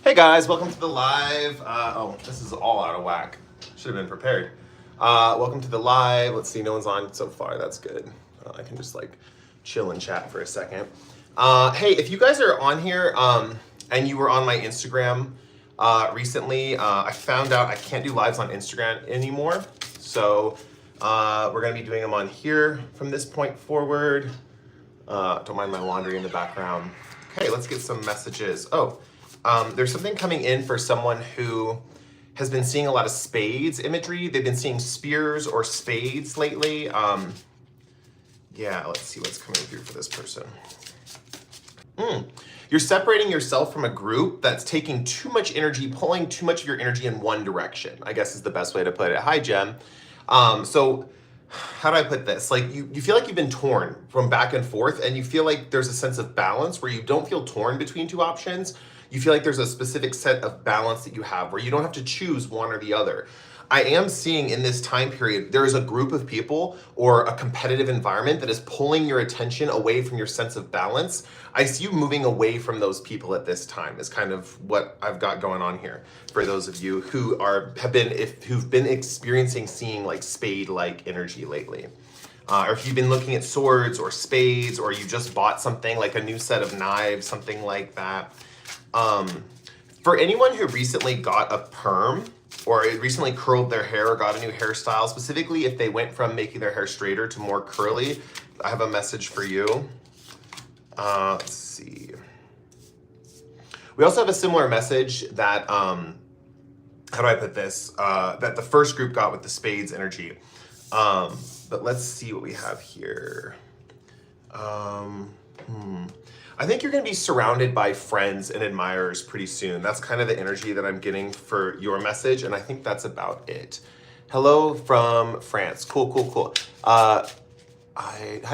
Hey guys, welcome to the live. Oh, this is all out of whack. Should have been prepared. Welcome to the live. Let's see, no one's on so far. That's good. I can just like chill and chat for a second. Hey, if you guys are on here and you were on my Instagram recently, I found out I can't do lives on Instagram anymore. So we're gonna be doing them on here from this point forward. Don't mind my laundry in the background. Okay, let's get some messages. Oh. There's something coming in for someone who has been seeing a lot of spades imagery. They've been seeing spears or spades lately. Yeah, let's see what's coming through for this person. You're separating yourself from a group that's taking too much energy, pulling too much of your energy in one direction, I guess is the best way to put it. Hi, Jem. So how do I put this? Like you feel like you've been torn from back and forth, and you feel like there's a sense of balance where you don't feel torn between two options. You feel like there's a specific set of balance that you have where you don't have to choose one or the other. I am seeing in this time period, there is a group of people or a competitive environment that is pulling your attention away from your sense of balance. I see you moving away from those people at this time is kind of what I've got going on here for those of you who who've been experiencing seeing like spade-like energy lately. Or if you've been looking at swords or spades, or you just bought something like a new set of knives, something like that. For anyone who recently got a perm or recently curled their hair or got a new hairstyle, specifically if they went from making their hair straighter to more curly, I have a message for you. Let's see. We also have a similar message that, how do I put this? That the first group got with the spades energy. But let's see what we have here. I think you're going to be surrounded by friends and admirers pretty soon. That's kind of the energy that I'm getting for your message, and I think that's about it. Hello from France. Cool. Hi,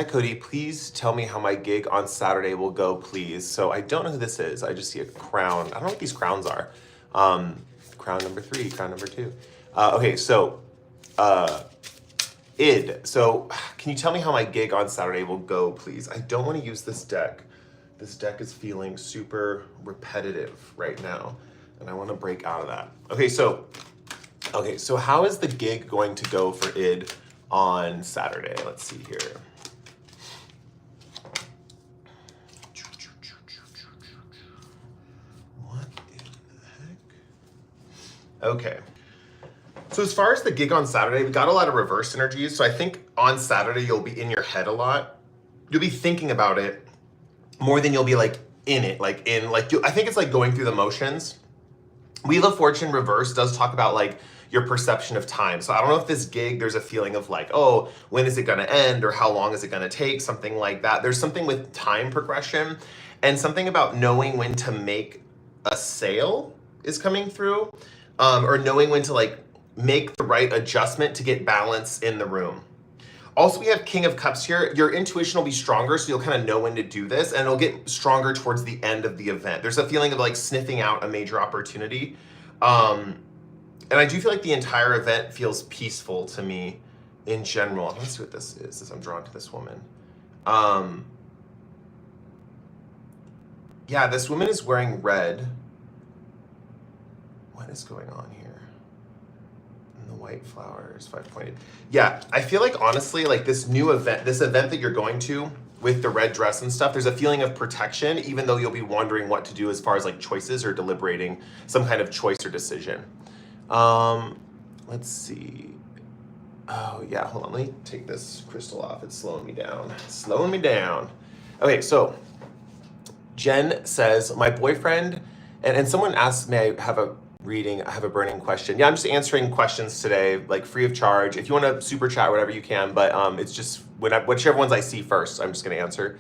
Cody. Please tell me how my gig on Saturday will go, please. So I don't know who this is. I just see a crown. I don't know what these crowns are. Crown number 3, crown number 2. Okay, so id. So can you tell me how my gig on Saturday will go, please? I don't want to use this deck. This deck is feeling super repetitive right now, and I want to break out of that. Okay, so how is the gig going to go for id on Saturday? Let's see here. What in the heck? Okay. So as far as the gig on Saturday, we got a lot of reverse energies. So I think on Saturday, you'll be in your head a lot. You'll be thinking about it more than you'll be like in it, I think it's like going through the motions. Wheel of Fortune reverse does talk about like your perception of time. So I don't know if this gig, there's a feeling of like, oh, when is it gonna end, or how long is it gonna take, something like that. There's something with time progression and something about knowing when to make a sale is coming through, or knowing when to like make the right adjustment to get balance in the room. Also, we have King of Cups here. Your intuition will be stronger, so you'll kind of know when to do this, and it'll get stronger towards the end of the event. There's a feeling of like sniffing out a major opportunity. And I do feel like the entire event feels peaceful to me in general. Let's see what this is as I'm drawn to this woman. Yeah, this woman is wearing red. What is going on here? White flowers, 5-pointed. Yeah, I feel like honestly, like this event that you're going to with the red dress and stuff, there's a feeling of protection, even though you'll be wondering what to do as far as like choices or deliberating some kind of choice or decision. Let's see. Oh yeah, hold on, let me take this crystal off. It's slowing me down. Okay, so Jen says, my boyfriend, and someone asked me, I have a burning question. Yeah, I'm just answering questions today, like free of charge. If you want to super chat, whatever you can, but it's just whichever ones I see first, I'm just going to answer.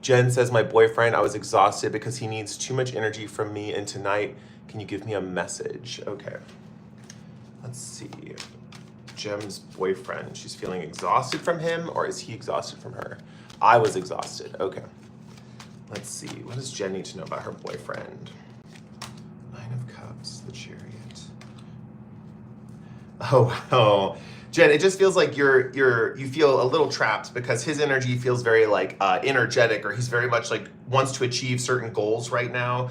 Jen says, my boyfriend, I was exhausted because he needs too much energy from me, and tonight, can you give me a message? Okay. Let's see. Jem's boyfriend, she's feeling exhausted from him, or is he exhausted from her? I was exhausted. Okay. Let's see. What does Jen need to know about her boyfriend? The Chariot. Oh, Jen, it just feels like you feel a little trapped because his energy feels very like energetic, or he's very much like wants to achieve certain goals right now.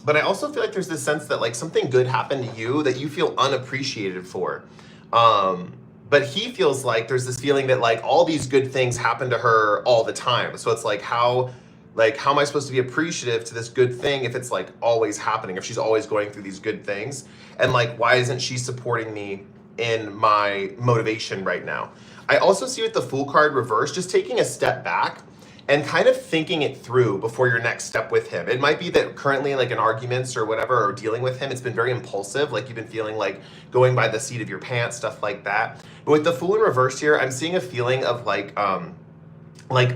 But I also feel like there's this sense that like something good happened to you that you feel unappreciated for. But he feels like there's this feeling that like all these good things happen to her all the time. So it's like how am I supposed to be appreciative to this good thing if it's like always happening, if she's always going through these good things? And like, why isn't she supporting me in my motivation right now? I also see with the Fool card reversed, just taking a step back and kind of thinking it through before your next step with him. It might be that currently like in arguments or whatever, or dealing with him, it's been very impulsive. Like you've been feeling like going by the seat of your pants, stuff like that. But with the Fool in reverse here, I'm seeing a feeling of like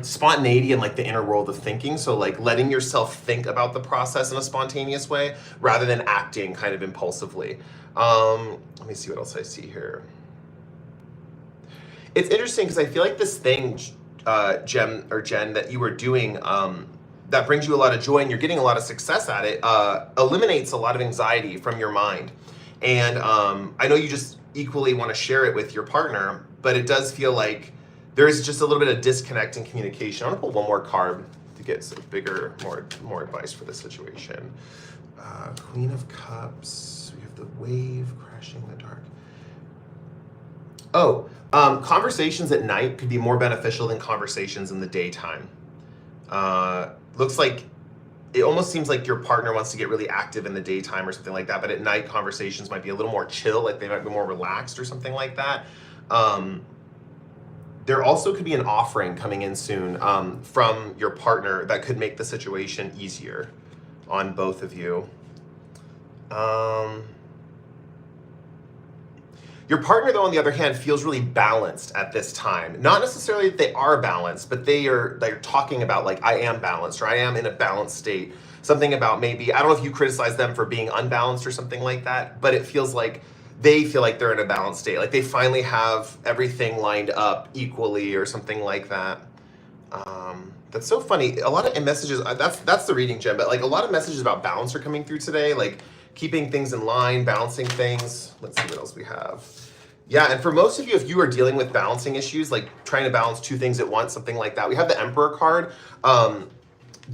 spontaneity and like the inner world of thinking. So like letting yourself think about the process in a spontaneous way rather than acting kind of impulsively. Let me see what else I see here. It's interesting because I feel like this thing, Jen, that you were doing that brings you a lot of joy and you're getting a lot of success at it, eliminates a lot of anxiety from your mind. And I know you just equally want to share it with your partner, but it does feel like there's just a little bit of disconnect in communication. I want to pull one more card to get some bigger, more advice for the situation. Queen of Cups. We have the wave crashing in the dark. Oh, conversations at night could be more beneficial than conversations in the daytime. Looks like it almost seems like your partner wants to get really active in the daytime or something like that, but at night conversations might be a little more chill, like they might be more relaxed or something like that. There also could be an offering coming in soon from your partner that could make the situation easier on both of you. Your partner, though, on the other hand, feels really balanced at this time. Not necessarily that they are balanced, but they're talking about like, I am balanced, or I am in a balanced state. Something about maybe, I don't know if you criticize them for being unbalanced or something like that, but it feels like they feel like they're in a balanced state. Like they finally have everything lined up equally or something like that. That's so funny. A lot of messages, that's the reading, Jen, but like a lot of messages about balance are coming through today, like keeping things in line, balancing things. Let's see what else we have. Yeah, and for most of you, if you are dealing with balancing issues, like trying to balance two things at once, something like that, we have the Emperor card.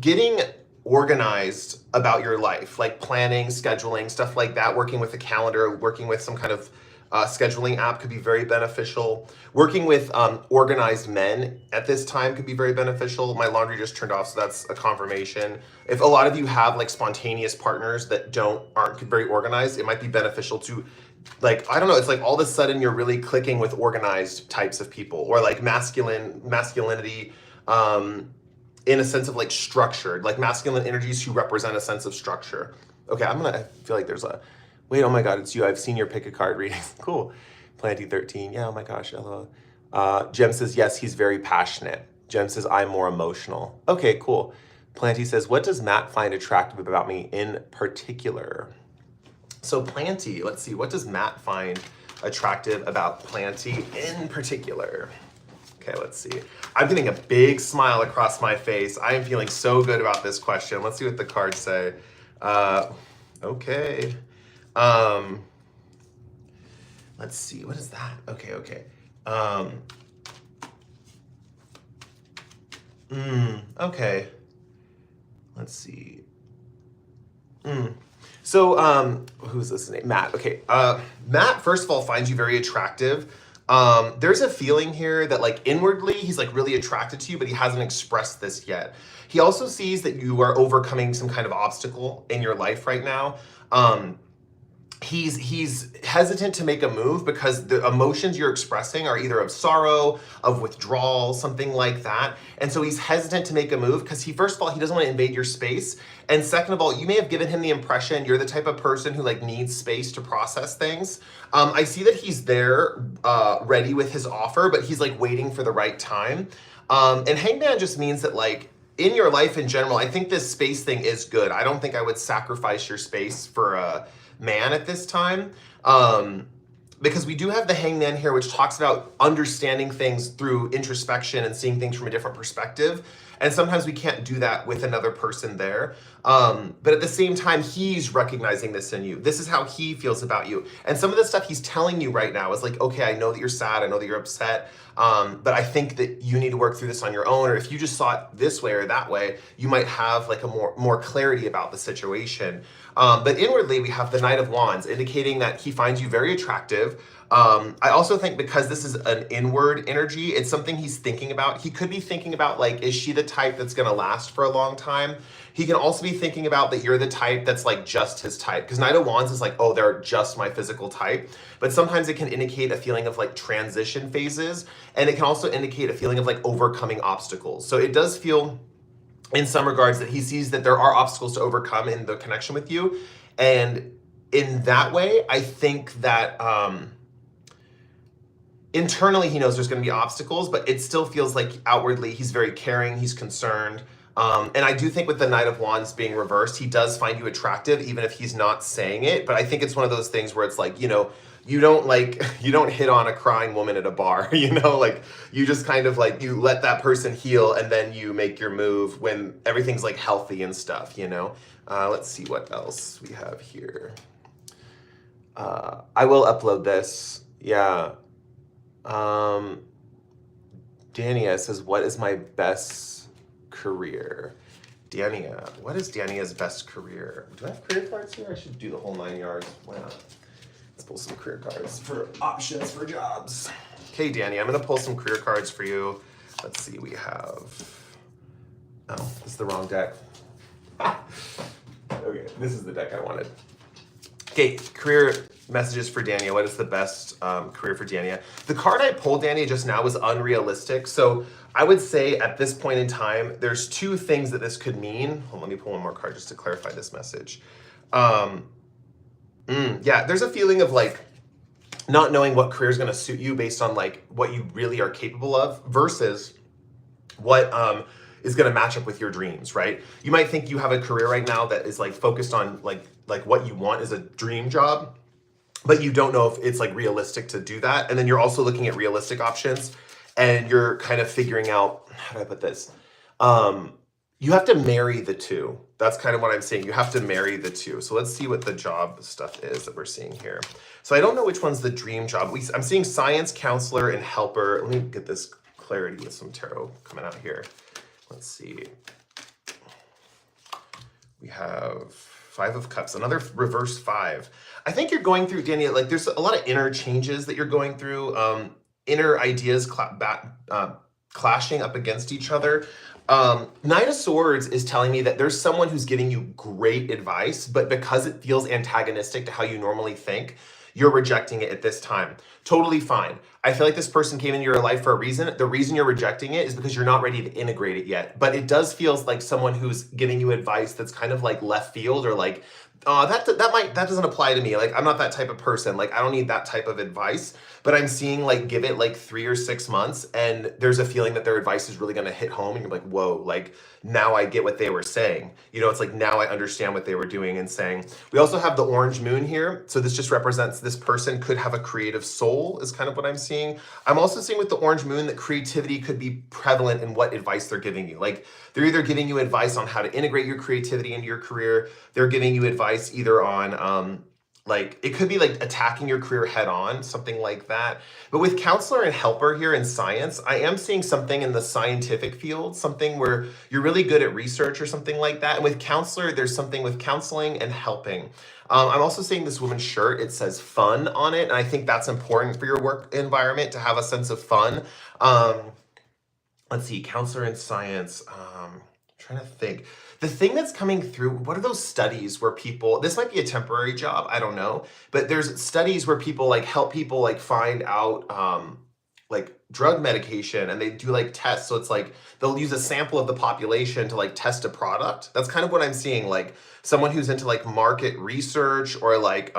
Getting organized about your life, like planning, scheduling, stuff like that, working with a calendar, working with some kind of scheduling app could be very beneficial. Working with organized men at this time could be very beneficial. My laundry just turned off, so that's a confirmation. If a lot of you have like spontaneous partners that aren't very organized, it might be beneficial to, like, I don't know, it's like all of a sudden you're really clicking with organized types of people, or like masculinity, in a sense of like structured, like masculine energies who represent a sense of structure. Okay, I feel like there's wait, oh my God, it's you. I've seen your pick a card readings. Cool. Planty 13. Yeah, oh my gosh, hello. Jem says, yes, he's very passionate. Jem says, I'm more emotional. Okay, cool. Planty says, what does Matt find attractive about me in particular? So Planty, let's see, what does Matt find attractive about Planty in particular? Okay, let's see. I'm getting a big smile across my face. I am feeling so good about this question. Let's see what the cards say. Okay. Let's see, what is that? Okay. Okay. Let's see. So, who's this name? Matt. Okay. Matt, first of all, finds you very attractive. There's a feeling here that like inwardly he's like really attracted to you, but he hasn't expressed this yet. He also sees that you are overcoming some kind of obstacle in your life right now. He's hesitant to make a move because the emotions you're expressing are either of sorrow, of withdrawal, something like that. And so he's hesitant to make a move because first of all, he doesn't want to invade your space. And second of all, you may have given him the impression you're the type of person who like needs space to process things. I see that he's there ready with his offer, but he's like waiting for the right time. And Hangman just means that like in your life in general, I think this space thing is good. I don't think I would sacrifice your space for a man at this time, because we do have the Hangman here, which talks about understanding things through introspection and seeing things from a different perspective. And sometimes we can't do that with another person there. But at the same time, he's recognizing this in you. This is how he feels about you. And some of the stuff he's telling you right now is like, okay, I know that you're sad. I know that you're upset. But I think that you need to work through this on your own, or if you just saw it this way or that way, you might have like a more clarity about the situation. But inwardly, we have the Knight of Wands, indicating that he finds you very attractive. I also think because this is an inward energy, it's something he's thinking about. He could be thinking about like, is she the type that's going to last for a long time? He can also be thinking about that you're the type that's like just his type. Because Knight of Wands is like, oh, they're just my physical type. But sometimes it can indicate a feeling of like transition phases. And it can also indicate a feeling of like overcoming obstacles. So it does feel in some regards that he sees that there are obstacles to overcome in the connection with you. And in that way, I think that internally he knows there's going to be obstacles, but it still feels like outwardly he's very caring, he's concerned. And I do think with the Knight of Wands being reversed, he does find you attractive, even if he's not saying it. But I think it's one of those things where it's like, you know, you don't hit on a crying woman at a bar, you know, like you just kind of like, you let that person heal and then you make your move when everything's like healthy and stuff, you know. Let's see what else we have here. I will upload this. Yeah. Dania says, what is my best career? Dania, what is Dania's best career? Do I have career cards here? I should do the whole 9 yards. Why not? Let's pull some career cards for options for jobs. Okay, Dania, I'm gonna pull some career cards for you. Let's see, we have, oh, this is the wrong deck. Okay, this is the deck I wanted. Okay, career messages for Dania. What is the best career for Dania? The card I pulled, Dania, just now was unrealistic. So I would say at this point in time, there's two things that this could mean. Hold on, let me pull one more card just to clarify this message. Yeah, there's a feeling of like not knowing what career is going to suit you based on like what you really are capable of versus what is going to match up with your dreams, right? You might think you have a career right now that is like focused on like what you want is a dream job, but you don't know if it's like realistic to do that. And then you're also looking at realistic options and you're kind of figuring out, how do I put this? You have to marry the two. That's kind of what I'm saying. You have to marry the two. So let's see what the job stuff is that we're seeing here. So I don't know which one's the dream job. I'm seeing science, counselor, and helper. Let me get this clarity with some tarot coming out here. Let's see. We have 5 of Cups, another reverse 5. I think you're going through, Dania, like there's a lot of inner changes that you're going through, inner ideas clashing up against each other. Knight of Swords is telling me that there's someone who's giving you great advice, but because it feels antagonistic to how you normally think, you're rejecting it at this time. Totally fine. I feel like this person came into your life for a reason. The reason you're rejecting it is because you're not ready to integrate it yet. But it does feel like someone who's giving you advice that's kind of like left field, or like, that doesn't apply to me. Like, I'm not that type of person. Like, I don't need that type of advice. But I'm seeing like, give it like 3 or 6 months, and there's a feeling that their advice is really going to hit home, and you're like, whoa, like now I get what they were saying. You know, it's like now I understand what they were doing and saying. We also have the orange moon here. So this just represents this person could have a creative soul, is kind of what I'm seeing. I'm also seeing with the orange moon that creativity could be prevalent in what advice they're giving you. Like, they're either giving you advice on how to integrate your creativity into your career. They're giving you advice either on, like, it could be like attacking your career head on, something like that. But with counselor and helper here in science, I am seeing something in the scientific field, something where you're really good at research or something like that. And with counselor, there's something with counseling and helping. I'm also seeing this woman's shirt. It says fun on it. And I think that's important for your work environment, to have a sense of fun. Let's see, counselor in science. I'm trying to think. The thing that's coming through, what are those studies where people, this might be a temporary job, I don't know, but there's studies where people like help people like find out like drug medication, and they do like tests. So it's like they'll use a sample of the population to like test a product. That's kind of what I'm seeing, like someone who's into like market research or like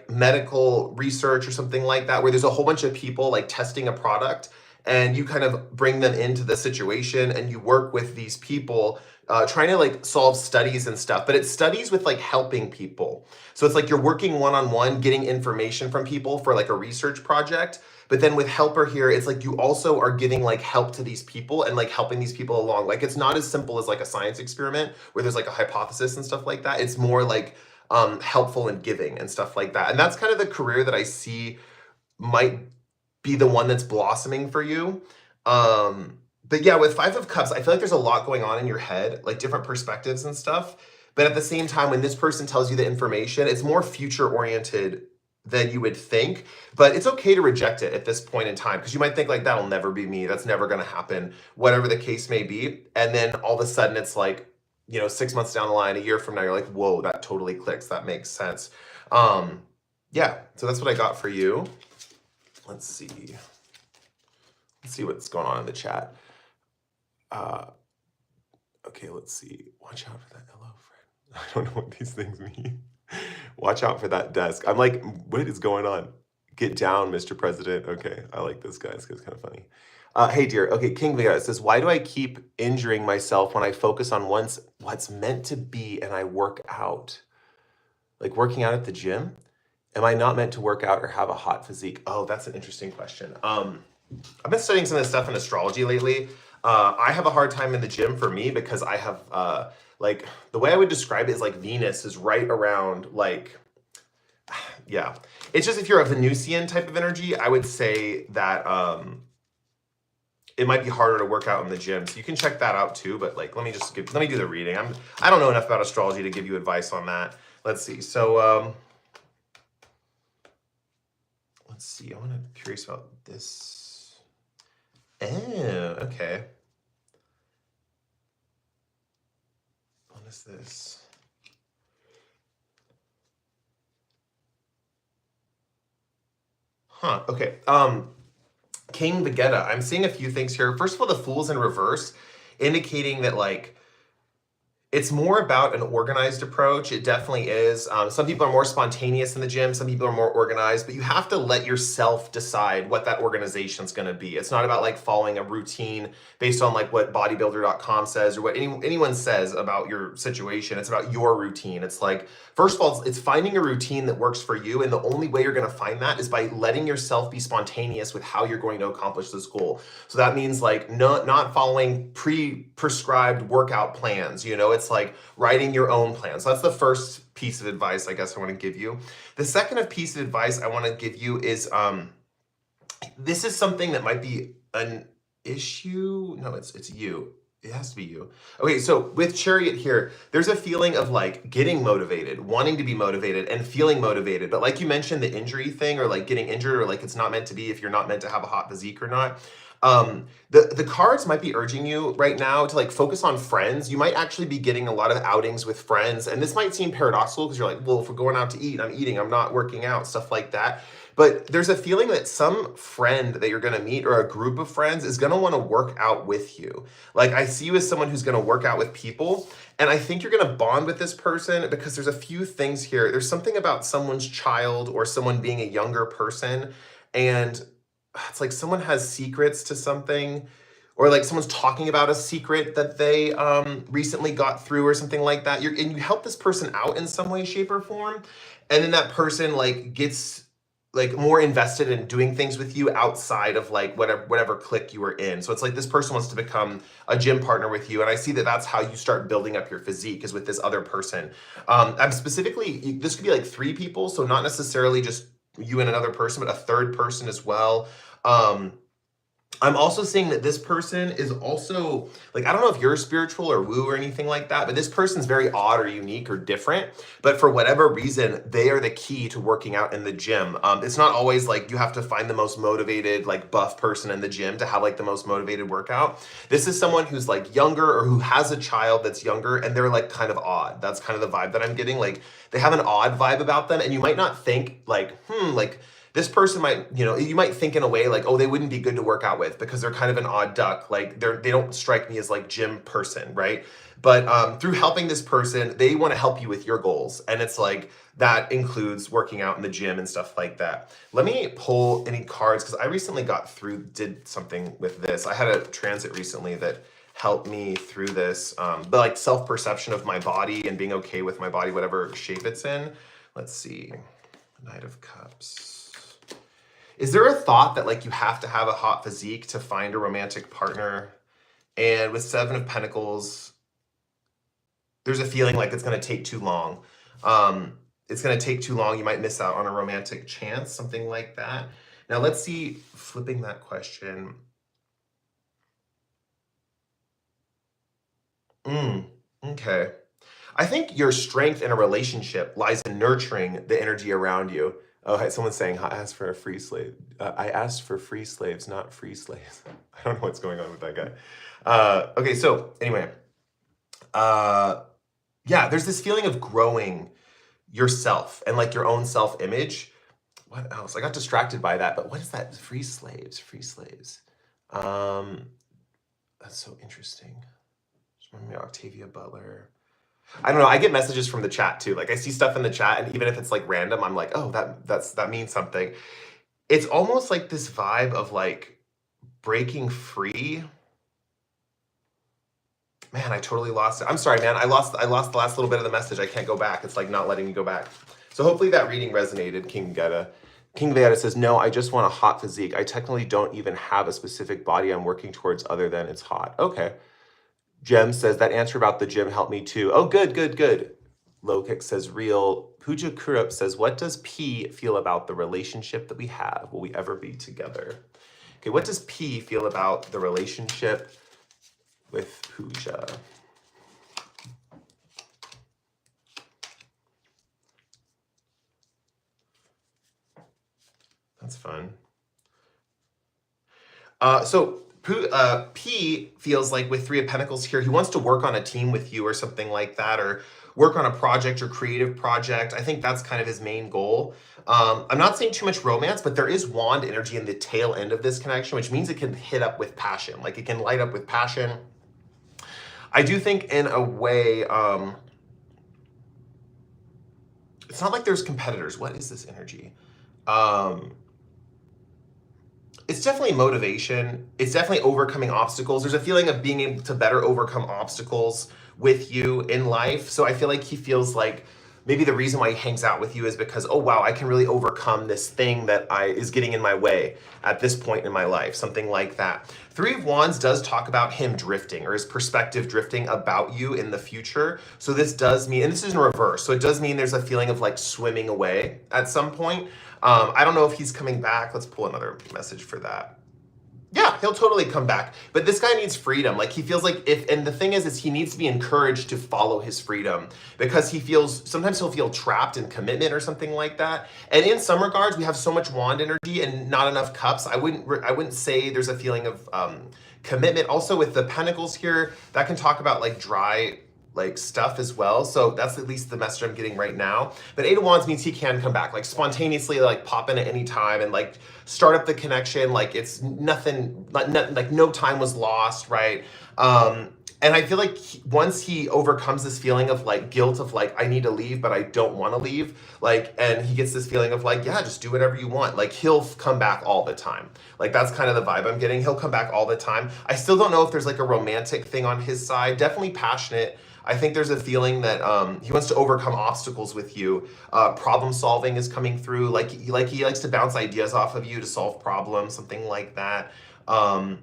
medical research or something like that, where there's a whole bunch of people like testing a product, and you kind of bring them into the situation and you work with these people trying to like solve studies and stuff. But it's studies with like helping people. So it's like you're working one-on-one, getting information from people for like a research project. But then with helper here, it's like you also are giving like help to these people and like helping these people along. Like, it's not as simple as like a science experiment where there's like a hypothesis and stuff like that. It's more like helpful and giving and stuff like that. And that's kind of the career that I see might be the one that's blossoming for you. But yeah, with Five of Cups, I feel like there's a lot going on in your head, like different perspectives and stuff. But at the same time, when this person tells you the information, it's more future oriented than you would think. But it's okay to reject it at this point in time, because you might think like, that'll never be me. That's never going to happen, whatever the case may be. And then all of a sudden it's like, 6 months down the line, a year from now, you're like, whoa, that totally clicks. That makes sense. Yeah, so that's what I got for you. Let's see what's going on in the chat. Okay, let's see. Watch out for that. Hello, friend. I don't know what these things mean. Watch out for that desk. I'm like, what is going on? Get down, Mr. President. Okay, I like this, guys. It's kind of funny. Hey, dear. Okay, King Vega says, why do I keep injuring myself when I focus on what's meant to be and I work out? Like working out at the gym? Am I not meant to work out or have a hot physique? Oh, that's an interesting question. I've been studying some of this stuff in astrology lately. I have a hard time in the gym for me because I have, like, the way I would describe it is like Venus is right around, like, yeah. It's just if you're a Venusian type of energy, I would say that it might be harder to work out in the gym. So you can check that out too. But like, let me do the reading. I don't know enough about astrology to give you advice on that. Let's see. So let's see. I'm curious about this. Oh, okay. What is this? Huh. Okay. King Vegeta. I'm seeing a few things here. First of all, the Fool's in reverse, indicating that like it's more about an organized approach. It definitely is. Some people are more spontaneous in the gym. Some people are more organized, but you have to let yourself decide what that organization is going to be. It's not about like following a routine based on like what bodybuilder.com says or what anyone says about your situation. It's about your routine. It's like, first of all, it's finding a routine that works for you. And the only way you're going to find that is by letting yourself be spontaneous with how you're going to accomplish this goal. So that means like not following prescribed workout plans. It's like writing your own plan. So that's the first piece of advice I guess I want to give you. The second piece of advice I want to give you is this is something that might be an issue. No, it's you. It has to be you. Okay, so with Chariot here, there's a feeling of like getting motivated, wanting to be motivated and feeling motivated. But like you mentioned, the injury thing or like getting injured or like it's not meant to be if you're not meant to have a hot physique or not. The cards might be urging you right now to like focus on friends. You might actually be getting a lot of outings with friends. And this might seem paradoxical because you're like, well, if we're going out to eat, I'm eating, I'm not working out, stuff like that. But there's a feeling that some friend that you're going to meet or a group of friends is going to want to work out with you. Like I see you as someone who's going to work out with people. And I think you're going to bond with this person because there's a few things here. There's something about someone's child or someone being a younger person. And it's like someone has secrets to something, or like someone's talking about a secret that they recently got through or something like that. And you help this person out in some way, shape, or form. And then that person like gets like more invested in doing things with you outside of like whatever clique you were in. So it's like this person wants to become a gym partner with you. And I see that that's how you start building up your physique is with this other person. I'm specifically, this could be like 3 people. So not necessarily just you and another person, but a third person as well. I'm also seeing that this person is also, like, I don't know if you're spiritual or woo or anything like that, but this person's very odd or unique or different. But for whatever reason, they are the key to working out in the gym. It's not always like you have to find the most motivated, like buff person in the gym to have like the most motivated workout. This is someone who's like younger or who has a child that's younger and they're like kind of odd. That's kind of the vibe that I'm getting. Like they have an odd vibe about them and you might not think like, like, this person might, you might think in a way like, oh, they wouldn't be good to work out with because they're kind of an odd duck. Like they don't strike me as like gym person, right? But through helping this person, they want to help you with your goals. And it's like, that includes working out in the gym and stuff like that. Let me pull any cards because I recently did something with this. I had a transit recently that helped me through this, but like self-perception of my body and being okay with my body, whatever shape it's in. Let's see, Knight of Cups. Is there a thought that like you have to have a hot physique to find a romantic partner? And with 7 of Pentacles, there's a feeling like it's going to take too long. It's going to take too long. You might miss out on a romantic chance, something like that. Now let's see, flipping that question. Okay. I think your strength in a relationship lies in nurturing the energy around you. Oh, hey, someone's saying, I asked for a free slave. I asked for free slaves, not free slaves. I don't know what's going on with that guy. Okay, so anyway, yeah, there's this feeling of growing yourself and like your own self-image. What else? I got distracted by that, but what is that? Free slaves, free slaves. Um, that's so interesting. Just remember me, Octavia Butler. I don't know. I get messages from the chat too. Like I see stuff in the chat, and even if it's like random, I'm like, oh, that means something. It's almost like this vibe of like breaking free. Man, I totally lost it. I'm sorry, man. I lost the last little bit of the message. I can't go back. It's like not letting me go back. So hopefully that reading resonated, King Geta. King Veda says, no, I just want a hot physique. I technically don't even have a specific body I'm working towards other than it's hot. Okay. Jem says, that answer about the gym helped me too. Oh, good, good, good. Lokik says, real. Pooja Kurup says, what does P feel about the relationship that we have? Will we ever be together? Okay, what does P feel about the relationship with Pooja? That's fun. So P feels like with Three of Pentacles here, he wants to work on a team with you or something like that, or work on a project or creative project. I think that's kind of his main goal. I'm not saying too much romance, but there is wand energy in the tail end of this connection, which means it can hit up with passion. Like it can light up with passion. I do think in a way, it's not like there's competitors. What is this energy? It's definitely motivation. It's definitely overcoming obstacles. There's a feeling of being able to better overcome obstacles with you in life. So I feel like he feels like maybe the reason why he hangs out with you is because, oh wow, I can really overcome this thing that is getting in my way at this point in my life, something like that. Three of Wands does talk about him drifting, or his perspective drifting about you in the future. So this does mean, and this is in reverse, so it does mean there's a feeling of like swimming away at some point. I don't know if he's coming back. Let's pull another message for that. Yeah, he'll totally come back. But this guy needs freedom. Like he feels like and the thing is he needs to be encouraged to follow his freedom, because he feels, sometimes he'll feel trapped in commitment or something like that. And in some regards, we have so much wand energy and not enough cups. I wouldn't say there's a feeling of commitment. Also with the pentacles here, that can talk about like dry like stuff as well. So that's at least the message I'm getting right now. But Eight of Wands means he can come back, like spontaneously, like pop in at any time and like start up the connection. Like it's nothing, like no time was lost, right? And I feel like once he overcomes this feeling of like guilt of like, I need to leave, but I don't want to leave. Like, and he gets this feeling of like, yeah, just do whatever you want. Like he'll come back all the time. Like that's kind of the vibe I'm getting. He'll come back all the time. I still don't know if there's like a romantic thing on his side. Definitely passionate. I think there's a feeling that he wants to overcome obstacles with you. Problem solving is coming through. Like he likes to bounce ideas off of you to solve problems, something like that. Yeah,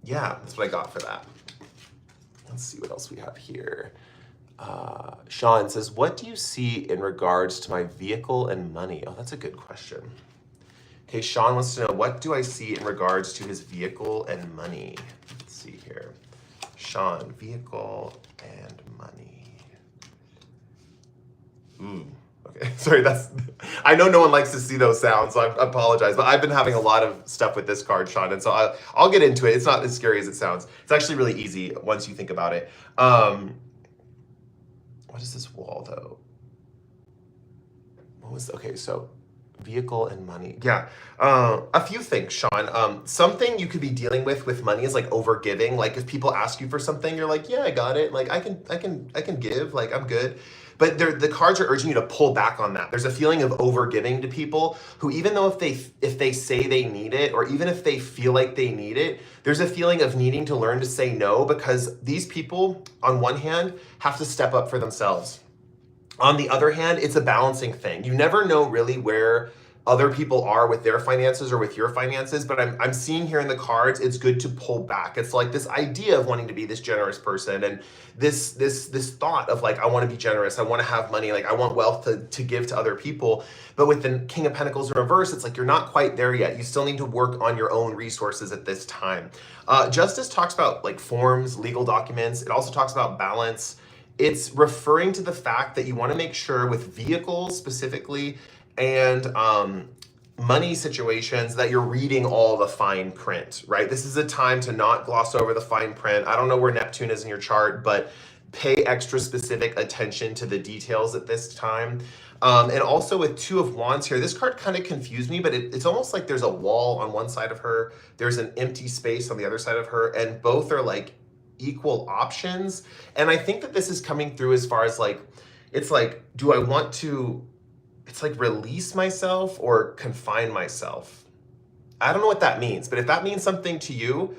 that's what I got for that. Let's see what else we have here. Sean says, what do you see in regards to my vehicle and money? Oh, that's a good question. Okay, Sean wants to know, what do I see in regards to his vehicle and money? Let's see here. Sean, vehicle and money. Ooh, okay. Sorry, I know no one likes to see those sounds, so I apologize, but I've been having a lot of stuff with this card, Sean, and so I'll get into it. It's not as scary as it sounds. It's actually really easy once you think about it. What is this wall, though? Okay, so vehicle and money. Yeah, a few things, Sean. Something you could be dealing with money is like overgiving. Like if people ask you for something, you're like, yeah, I got it. Like I can give. Like I'm good. But the cards are urging you to pull back on that. There's a feeling of overgiving to people who, even though if they say they need it, or even if they feel like they need it, there's a feeling of needing to learn to say no, because these people, on one hand, have to step up for themselves. On the other hand, it's a balancing thing. You never know really where other people are with their finances or with your finances, but I'm seeing here in the cards, it's good to pull back. It's like this idea of wanting to be this generous person, and this thought of like, I want to be generous, I want to have money, like I want wealth to give to other people. But with the King of Pentacles in reverse, it's like you're not quite there yet. You still need to work on your own resources at this time. Justice talks about like forms, legal documents. It also talks about balance. It's referring to the fact that you want to make sure with vehicles specifically and money situations that you're reading all the fine print, right? This is a time to not gloss over the fine print. I don't know where Neptune is in your chart, but pay extra specific attention to the details at this time. And also with Two of Wands here, this card kind of confused me, but it's almost like there's a wall on one side of her, there's an empty space on the other side of her, and both are like equal options. And I think that this is coming through as far as like, it's like, do I want to, it's like release myself or confine myself? I don't know what that means, but if that means something to you,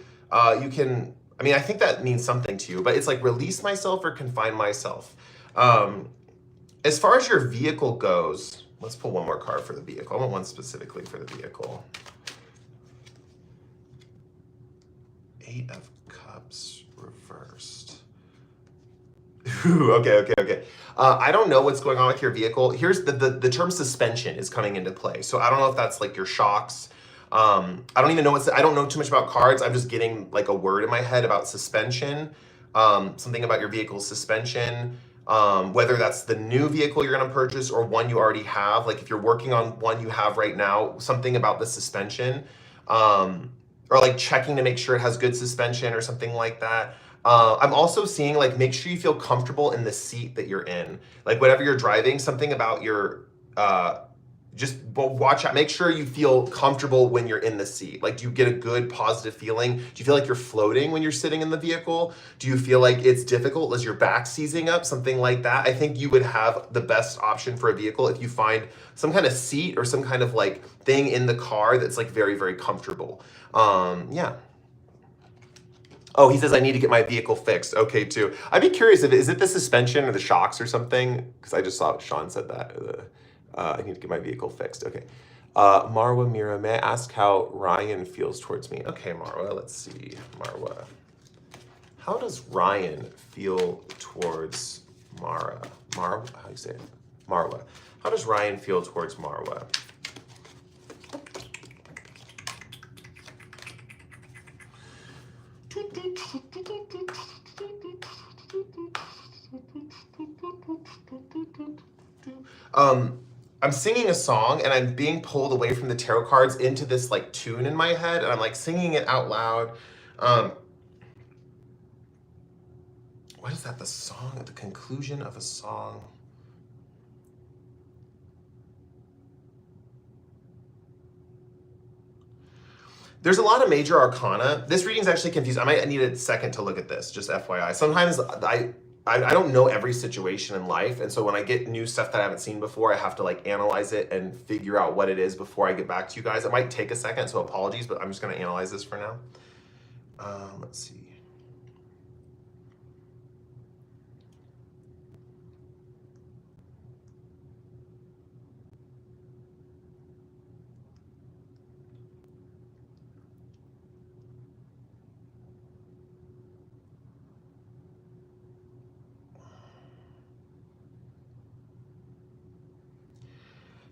you can, I mean, I think that means something to you, but it's like release myself or confine myself. As far as your vehicle goes, let's pull one more card for the vehicle. I want one specifically for the vehicle. Eight of Cups reversed. Ooh, okay. I don't know what's going on with your vehicle. Here's the term suspension is coming into play. So I don't know if that's like your shocks. I don't even know I don't know too much about cards. I'm just getting like a word in my head about suspension. Something about your vehicle's suspension. Whether that's the new vehicle you're going to purchase or one you already have. Like if you're working on one you have right now, something about the suspension. Or like checking to make sure it has good suspension or something like that. I'm also seeing like, make sure you feel comfortable in the seat that you're in. Like whatever you're driving, something about your, just watch out, make sure you feel comfortable when you're in the seat. Like, do you get a good positive feeling? Do you feel like you're floating when you're sitting in the vehicle? Do you feel like it's difficult as your back seizing up? Something like that. I think you would have the best option for a vehicle if you find some kind of seat or some kind of like thing in the car that's like very, very comfortable. Yeah. Oh, he says I need to get my vehicle fixed. Okay, too. I'd be curious if is it the suspension or the shocks or something? Because I just saw Sean said that. I need to get my vehicle fixed. Okay. Marwa Mira, may I ask how Ryan feels towards me? Okay, Marwa, let's see. Marwa. How does Ryan feel towards Mara? How do you say it? Marwa. How does Ryan feel towards Marwa? I'm singing a song and I'm being pulled away from the tarot cards into this like tune in my head, and I'm like singing it out loud. What is that? The song, the conclusion of a song. There's a lot of major arcana. This reading's actually confused. I might need a second to look at this, just FYI. Sometimes I don't know every situation in life, and so when I get new stuff that I haven't seen before, I have to like analyze it and figure out what it is before I get back to you guys. It might take a second, so apologies, but I'm just going to analyze this for now. Let's see.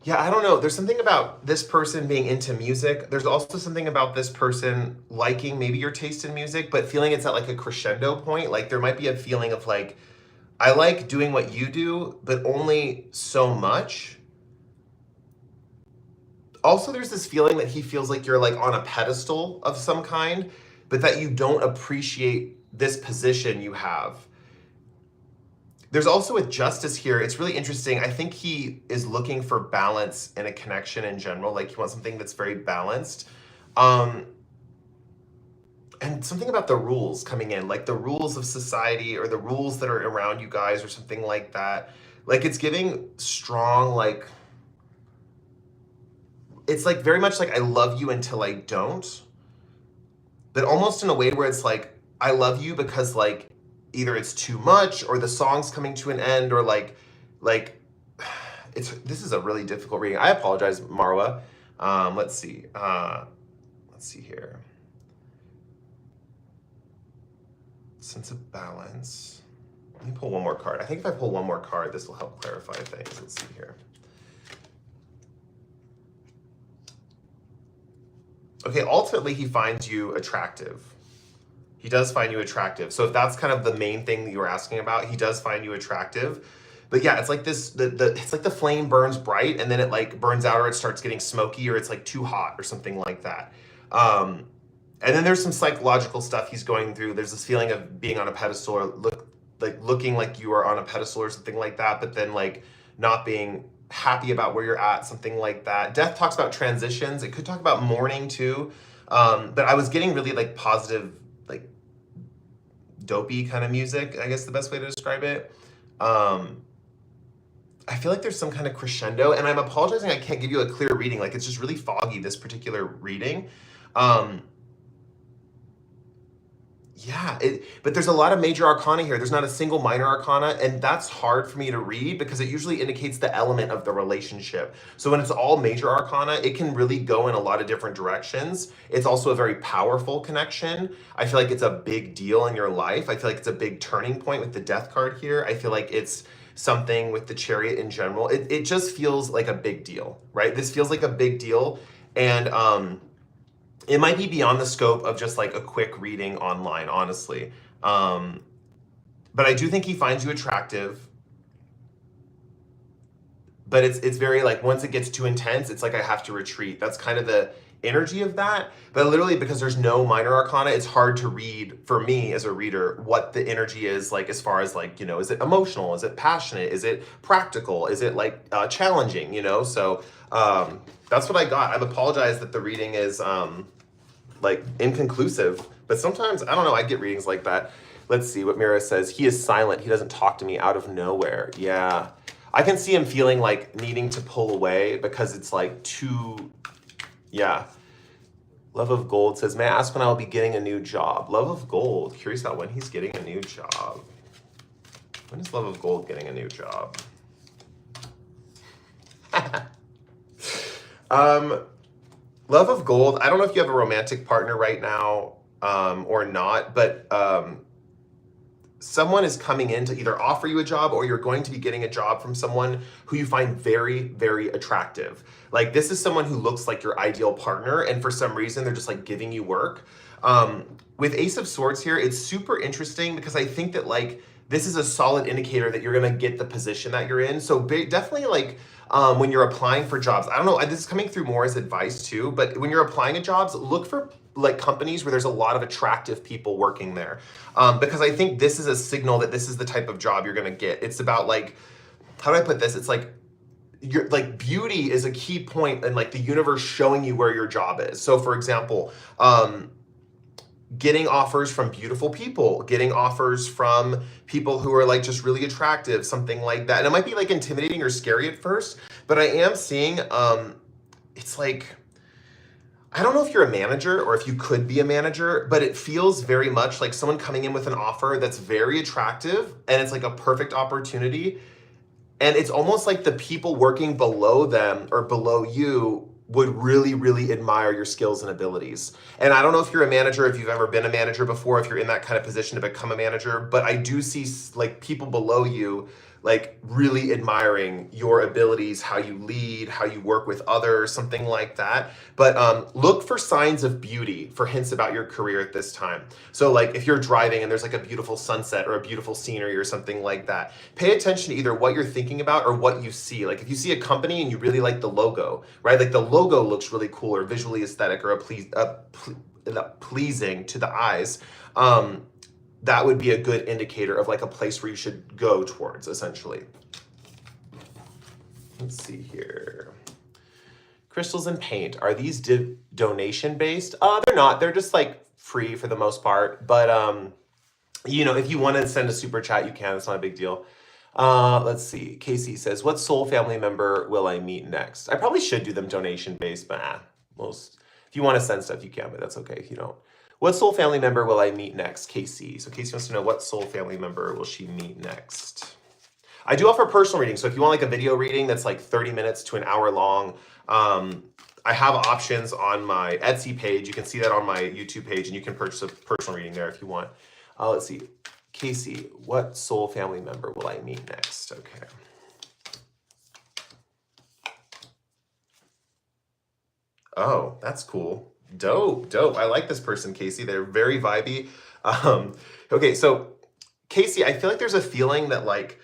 Yeah, I don't know. There's something about this person being into music. There's also something about this person liking maybe your taste in music, but feeling it's at like a crescendo point. Like there might be a feeling of like, I like doing what you do, but only so much. Also, there's this feeling that he feels like you're like on a pedestal of some kind, but that you don't appreciate this position you have. There's also with Justice here, it's really interesting. I think he is looking for balance in a connection in general. Like he wants something that's very balanced. And something about the rules coming in, like the rules of society or the rules that are around you guys or something like that. Like it's giving strong, like, it's like very much like I love you until I don't. But almost in a way where it's like, I love you because like, either it's too much or the song's coming to an end or like This is a really difficult reading. I apologize, Marwa. Let's see. Let's see here. Sense of balance. Let me pull one more card. I think if I pull one more card, this will help clarify things. Let's see here. Okay, ultimately, he finds you attractive. He does find you attractive. So if that's kind of the main thing that you were asking about, he does find you attractive. But yeah, it's like this, it's like the flame burns bright and then it like burns out, or it starts getting smoky, or it's like too hot or something like that. And then there's some psychological stuff he's going through. There's this feeling of being on a pedestal, or looking like you are on a pedestal or something like that, but then like not being happy about where you're at, something like that. Death talks about transitions. It could talk about mourning too. But I was getting really like positive, like dopey kind of music, I guess the best way to describe it. I feel like there's some kind of crescendo, and I'm apologizing I can't give you a clear reading. Like, it's just really foggy, this particular reading. Yeah, but there's a lot of major arcana here. There's not a single minor arcana, and that's hard for me to read because it usually indicates the element of the relationship. So when it's all major arcana, it can really go in a lot of different directions. It's also a very powerful connection. I feel like it's a big deal in your life. I feel like it's a big turning point with the death card here. I feel like it's something with the Chariot in general. It just feels like a big deal, right? This feels like a big deal, and it might be beyond the scope of just like a quick reading online, honestly. But I do think he finds you attractive. But it's very like, once it gets too intense, it's like I have to retreat. That's kind of the energy of that. But literally, because there's no minor arcana, it's hard to read for me as a reader what the energy is like, as far as like, is it emotional? Is it passionate? Is it practical? Is it like challenging? So that's what I got. I apologize that the reading is like inconclusive, but sometimes, I don't know, I get readings like that. Let's see what Mira says. He is silent. He doesn't talk to me out of nowhere. Yeah. I can see him feeling like needing to pull away because it's like too, yeah. Love of Gold says, may I ask when I will be getting a new job? Love of Gold, curious about when he's getting a new job. When is Love of Gold getting a new job? Love of Gold, I don't know if you have a romantic partner right now or not, but someone is coming in to either offer you a job, or you're going to be getting a job from someone who you find very, very attractive. Like, this is someone who looks like your ideal partner, and for some reason they're just like giving you work. With Ace of Swords here, it's super interesting because I think that like this is a solid indicator that you're gonna get the position that you're in. So definitely like when you're applying for jobs, I don't know, this is coming through more as advice too, but when you're applying at jobs, look for like companies where there's a lot of attractive people working there. Because I think this is a signal that this is the type of job you're gonna get. It's about like, how do I put this? It's like, beauty is a key point in like the universe showing you where your job is. So for example, getting offers from beautiful people, getting offers from people who are like just really attractive, something like that. And it might be like intimidating or scary at first, but I am seeing, it's like, I don't know if you're a manager or if you could be a manager, but it feels very much like someone coming in with an offer that's very attractive, and it's like a perfect opportunity. And it's almost like the people working below them or below you would really, really admire your skills and abilities. And I don't know if you're a manager, if you've ever been a manager before, if you're in that kind of position to become a manager, but I do see like people below you like really admiring your abilities, how you lead, how you work with others, something like that. But look for signs of beauty for hints about your career at this time. So like if you're driving and there's like a beautiful sunset or a beautiful scenery or something like that, pay attention to either what you're thinking about or what you see. Like if you see a company and you really like the logo, right? Like the logo looks really cool or visually aesthetic or pleasing to the eyes. That would be a good indicator of like a place where you should go towards, essentially. Let's see here. Crystals and paint, are these donation based? They're not, they're just like free for the most part. But if you want to send a super chat, you can, it's not a big deal. Let's see, Casey says, what soul family member will I meet next? I probably should do them donation based, but if you want to send stuff, you can, but that's okay if you don't. What soul family member will I meet next? Casey. So Casey wants to know, what soul family member will she meet next? I do offer personal reading. So if you want like a video reading that's like 30 minutes to an hour long, I have options on my Etsy page. You can see that on my YouTube page, and you can purchase a personal reading there if you want. Let's see. Casey, what soul family member will I meet next? Okay. Oh, that's cool. Dope. I like this person, Casey. They're very vibey. Okay, so Casey, I feel like there's a feeling that like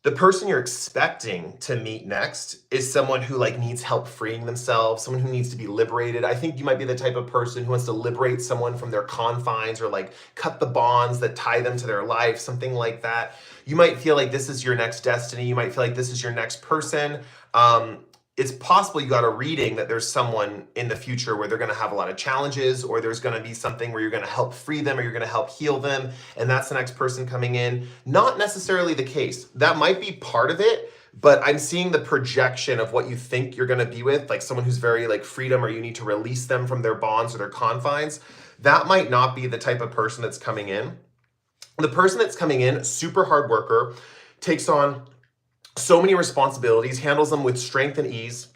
the person you're expecting to meet next is someone who like needs help freeing themselves, someone who needs to be liberated. I think you might be the type of person who wants to liberate someone from their confines or like cut the bonds that tie them to their life, something like that. You might feel like this is your next destiny. You might feel like this is your next person. It's possible you got a reading that there's someone in the future where they're going to have a lot of challenges, or there's going to be something where you're going to help free them or you're going to help heal them, and that's the next person coming in. Not necessarily the case. That might be part of it, but I'm seeing the projection of what you think you're going to be with, like someone who's very like freedom, or you need to release them from their bonds or their confines. That might not be the type of person that's coming in. The person that's coming in, super hard worker, takes on so many responsibilities, handles them with strength and ease,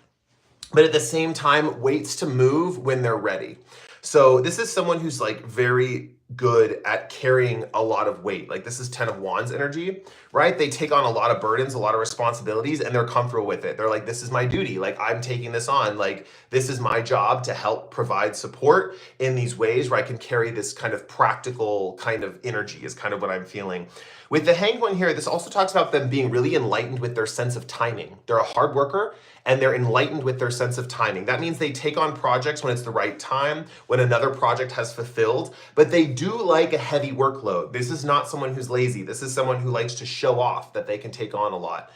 but at the same time waits to move when they're ready. So this is someone who's like very good at carrying a lot of weight. Like this is 10 of Wands energy, right? They take on a lot of burdens, a lot of responsibilities, and they're comfortable with it. They're like, this is my duty. Like I'm taking this on. Like this is my job to help provide support in these ways where I can carry this kind of practical kind of energy is kind of what I'm feeling. With the Hanged One here, this also talks about them being really enlightened with their sense of timing. They're a hard worker and they're enlightened with their sense of timing. That means they take on projects when it's the right time, when another project has fulfilled, but they do like a heavy workload. This is not someone who's lazy. This is someone who likes to show off that they can take on a lot.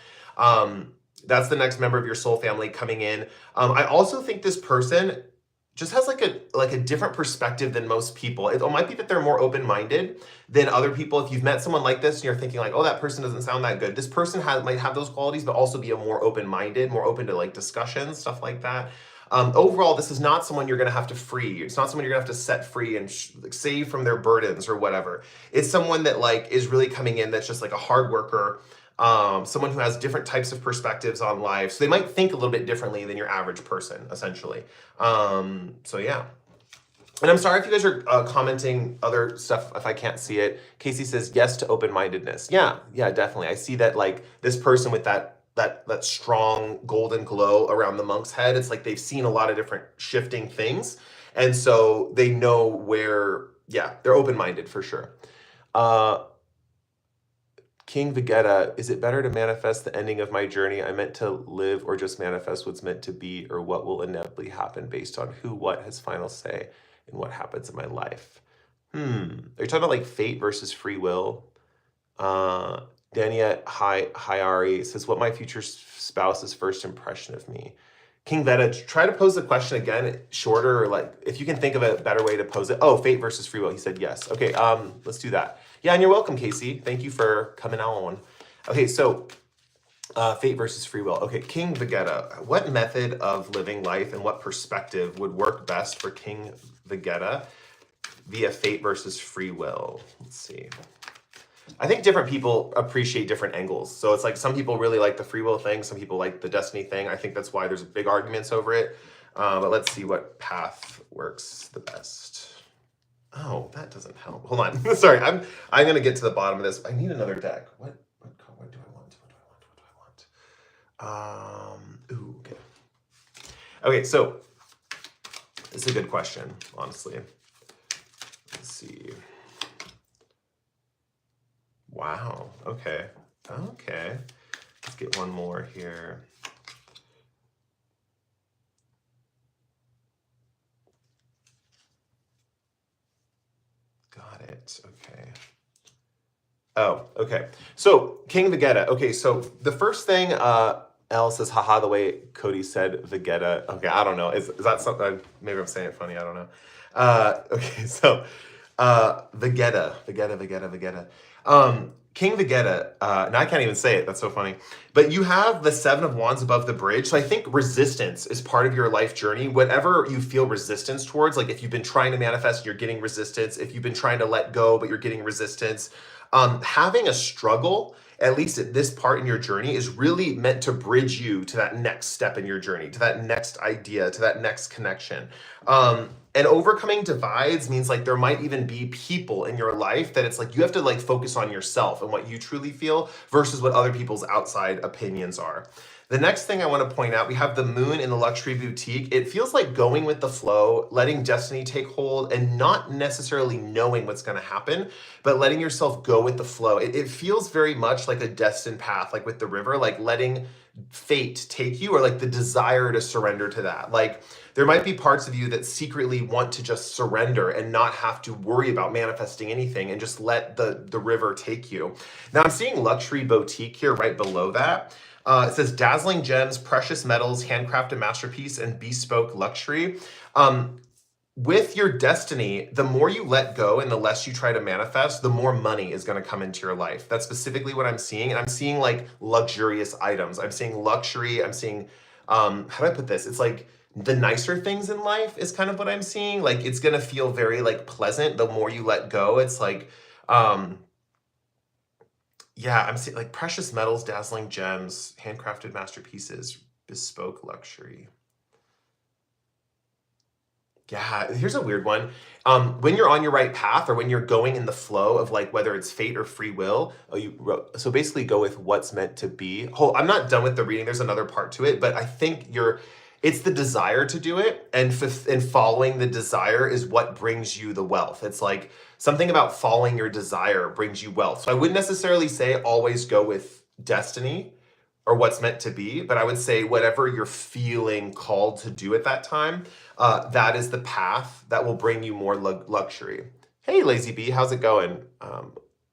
That's the next member of your soul family coming in. I also think this person just has like a different perspective than most people. It might be that they're more open-minded than other people. If you've met someone like this and you're thinking like, oh, that person doesn't sound that good. This person might have those qualities, but also be a more open-minded, more open to like discussions, stuff like that. Overall, this is not someone you're going to have to free. It's not someone you're going to have to set free and like, save from their burdens or whatever. It's someone that like is really coming in that's just like a hard worker, someone who has different types of perspectives on life. So they might think a little bit differently than your average person, essentially. So yeah. And I'm sorry if you guys are commenting other stuff if I can't see it. Casey says yes to open-mindedness. Yeah, definitely. I see that like this person with that strong golden glow around the monk's head. It's like they've seen a lot of different shifting things. And so they know where, they're open-minded for sure. King Vegeta, is it better to manifest the ending of my journey I meant to live, or just manifest what's meant to be, or what will inevitably happen based on who, what has final say in what happens in my life? Are you talking about like fate versus free will? Dania Hayari says, what my future spouse's first impression of me? King Veda, try to pose the question again, shorter, or like, if you can think of a better way to pose it. Oh, fate versus free will. He said yes. Okay, let's do that. Yeah, and you're welcome, Casey. Thank you for coming on. Okay, so fate versus free will. Okay, King Vegeta, what method of living life and what perspective would work best for King Vegeta via fate versus free will? Let's see. I think different people appreciate different angles. So it's like some people really like the free will thing. Some people like the destiny thing. I think that's why there's big arguments over it. But let's see what path works the best. Oh, that doesn't help. Hold on. Sorry, I'm going to get to the bottom of this. I need another deck. What do I want? Ooh, okay. Okay, so this is a good question, honestly. Let's see. Wow. Okay. Let's get one more here. Got it. Okay. Oh, okay. So King Vegeta. Okay, so the first thing Elle says, haha, the way Cody said Vegeta. Okay, I don't know. Is that something? Maybe I'm saying it funny. I don't know. Okay, so Vegeta. King Vegeta, now I can't even say it, that's so funny. But you have the 7 of Wands above the bridge, so I think resistance is part of your life journey. Whatever you feel resistance towards, like if you've been trying to manifest, you're getting resistance. If you've been trying to let go, but you're getting resistance. Having a struggle at least at this part in your journey, is really meant to bridge you to that next step in your journey, to that next idea, to that next connection. And overcoming divides means like there might even be people in your life that it's like you have to like focus on yourself and what you truly feel versus what other people's outside opinions are. The next thing I want to point out, we have the moon in the luxury boutique. It feels like going with the flow, letting destiny take hold, and not necessarily knowing what's going to happen, but letting yourself go with the flow. It feels very much like a destined path, like with the river, like letting fate take you, or like the desire to surrender to that. Like there might be parts of you that secretly want to just surrender and not have to worry about manifesting anything and just let the river take you. Now I'm seeing luxury boutique here right below that. It says dazzling gems, precious metals, handcrafted masterpiece, and bespoke luxury. With your destiny, the more you let go and the less you try to manifest, the more money is going to come into your life. That's specifically what I'm seeing. And I'm seeing like luxurious items. I'm seeing luxury. I'm seeing, how do I put this? It's like the nicer things in life is kind of what I'm seeing. Like it's going to feel very like pleasant the more you let go. It's like, yeah, I'm seeing like precious metals, dazzling gems, handcrafted masterpieces, bespoke luxury. Yeah, here's a weird one. When you're on your right path or when you're going in the flow of like whether it's fate or free will, so basically go with what's meant to be. I'm not done with the reading. There's another part to it, but I think it's the desire to do it, and following the desire is what brings you the wealth. It's like something about following your desire brings you wealth. So I wouldn't necessarily say always go with destiny or what's meant to be, but I would say whatever you're feeling called to do at that time, that is the path that will bring you more luxury. Hey, Lazy Bee, how's it going?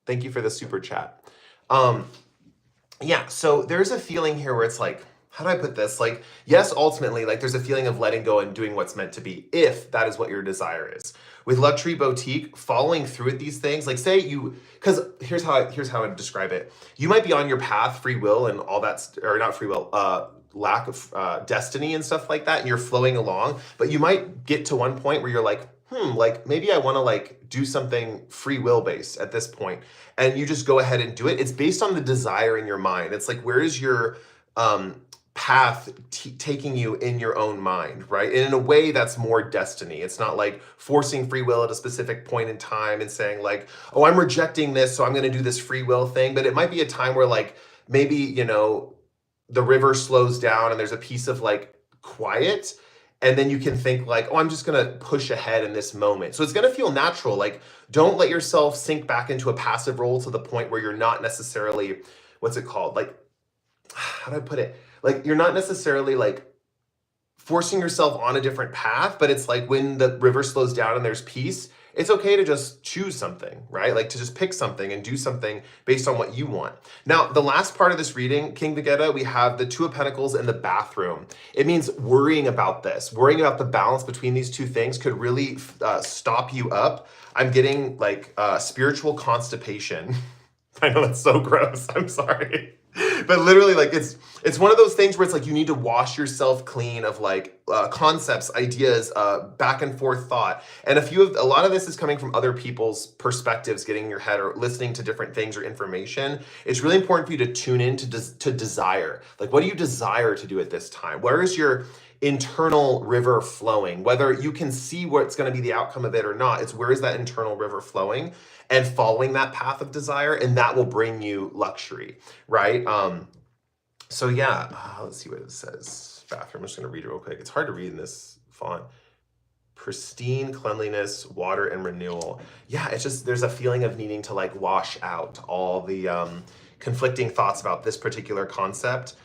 Thank you for the super chat. Yeah, so there's a feeling here where it's like, how do I put this? Like, yes, ultimately, like there's a feeling of letting go and doing what's meant to be, if that is what your desire is. With luxury boutique, following through with these things, like say because here's how I describe it. You might be on your path, free will and all that, or not free will, lack of destiny and stuff like that, and you're flowing along, but you might get to one point where you're like, like maybe I want to like do something free will based at this point, and you just go ahead and do it. It's based on the desire in your mind. It's like, where is your path taking you in your own mind, right? And in a way that's more destiny. It's not like forcing free will at a specific point in time and saying like, oh, I'm rejecting this, so I'm going to do this free will thing. But it might be a time where like maybe, the river slows down and there's a piece of like quiet, and then you can think like, oh, I'm just going to push ahead in this moment. So it's going to feel natural. Like, don't let yourself sink back into a passive role to the point where you're not necessarily, what's it called? Like, how do I put it? Like, you're not necessarily like forcing yourself on a different path, but it's like when the river slows down and there's peace, it's okay to just choose something, right? Like to just pick something and do something based on what you want. Now, the last part of this reading, King Vegeta, we have the Two of Pentacles in the bathroom. It means worrying about this, worrying about the balance between these two things could really stop you up. I'm getting like spiritual constipation. I know that's so gross. I'm sorry. But literally, like it's one of those things where it's like you need to wash yourself clean of like concepts, ideas, back and forth thought. And a lot of this is coming from other people's perspectives, getting in your head or listening to different things or information. It's really important for you to tune in to desire. Like, what do you desire to do at this time? Where is your internal river flowing? Whether you can see what's going to be the outcome of it or not, it's where is that internal river flowing, and following that path of desire, and that will bring you luxury, right? So yeah, let's see what it says. Bathroom, I'm just going to read it real quick. It's hard to read in this font. Pristine cleanliness, water, and renewal. Yeah, it's just, there's a feeling of needing to like wash out all the conflicting thoughts about this particular concept.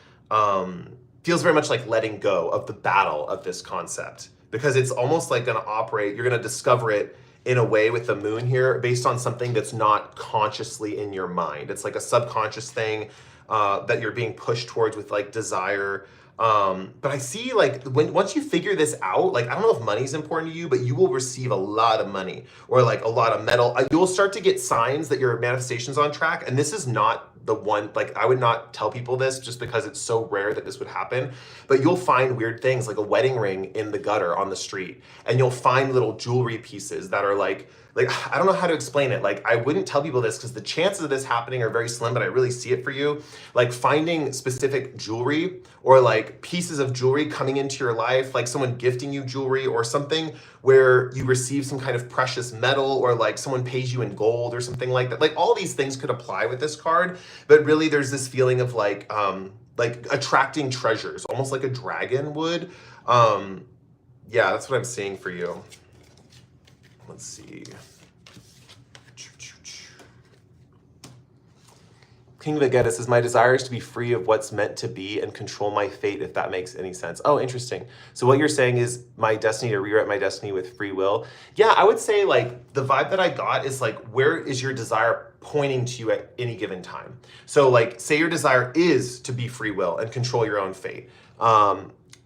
Feels very much like letting go of the battle of this concept, because it's almost like going to operate, you're going to discover it in a way with the moon here based on something that's not consciously in your mind. It's like a subconscious thing that you're being pushed towards with like desire. But I see like once you figure this out, like I don't know if money's important to you, but you will receive a lot of money or like a lot of metal. You'll start to get signs that your manifestation's on track. And this is not the one, like I would not tell people this just because it's so rare that this would happen, but you'll find weird things like a wedding ring in the gutter on the street, and you'll find little jewelry pieces that are like like, I don't know how to explain it. Like, I wouldn't tell people this because the chances of this happening are very slim, but I really see it for you. Like finding specific jewelry or like pieces of jewelry coming into your life, like someone gifting you jewelry or something where you receive some kind of precious metal or like someone pays you in gold or something like that. Like all these things could apply with this card, but really there's this feeling of like attracting treasures, almost like a dragon would. Yeah, that's what I'm seeing for you. Let's see. King Vegeta says, my desire is to be free of what's meant to be and control my fate, if that makes any sense. Oh, interesting. So what you're saying is my destiny to rewrite my destiny with free will. Yeah, I would say like the vibe that I got is like, where is your desire pointing to you at any given time? So like, say your desire is to be free will and control your own fate.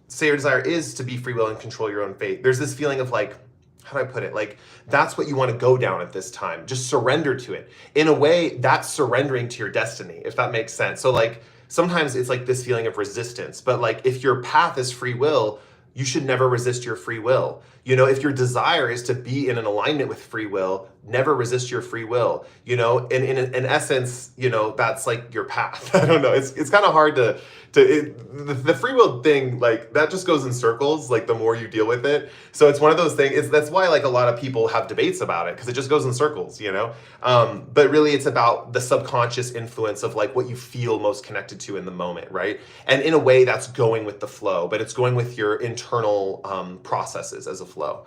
Say your desire is to be free will and control your own fate. There's this feeling of like, how do I put it? Like, that's what you want to go down at this time. Just surrender to it. In a way, that's surrendering to your destiny, if that makes sense. So like, sometimes it's like this feeling of resistance, but like if your path is free will, you should never resist your free will. You know, if your desire is to be in an alignment with free will, never resist your free will. You know, and in essence, you know, that's like your path. I don't know. It's kind of hard the free will thing, like that just goes in circles, like the more you deal with it. So it's one of those things, that's why like a lot of people have debates about it, because it just goes in circles, you know? But really it's about the subconscious influence of like what you feel most connected to in the moment, right? And in a way that's going with the flow, but it's going with your internal processes as a flow.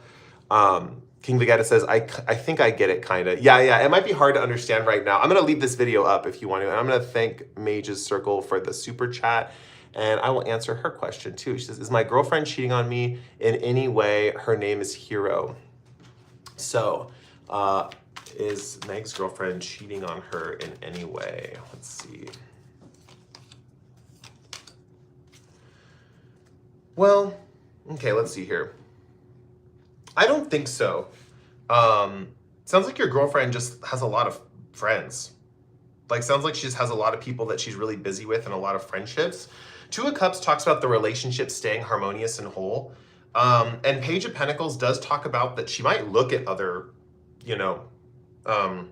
King Vegeta says, I think I get it, kind of. Yeah, it might be hard to understand right now. I'm going to leave this video up if you want to. And I'm going to thank Mage's Circle for the super chat. And I will answer her question too. She says, is my girlfriend cheating on me in any way? Her name is Hero. So, is Meg's girlfriend cheating on her in any way? Let's see. Well, okay, let's see here. I don't think so. Sounds like your girlfriend just has a lot of friends. Like, sounds like she just has a lot of people that she's really busy with and a lot of friendships. Two of Cups talks about the relationship staying harmonious and whole. And Page of Pentacles does talk about that she might look at other, you know, I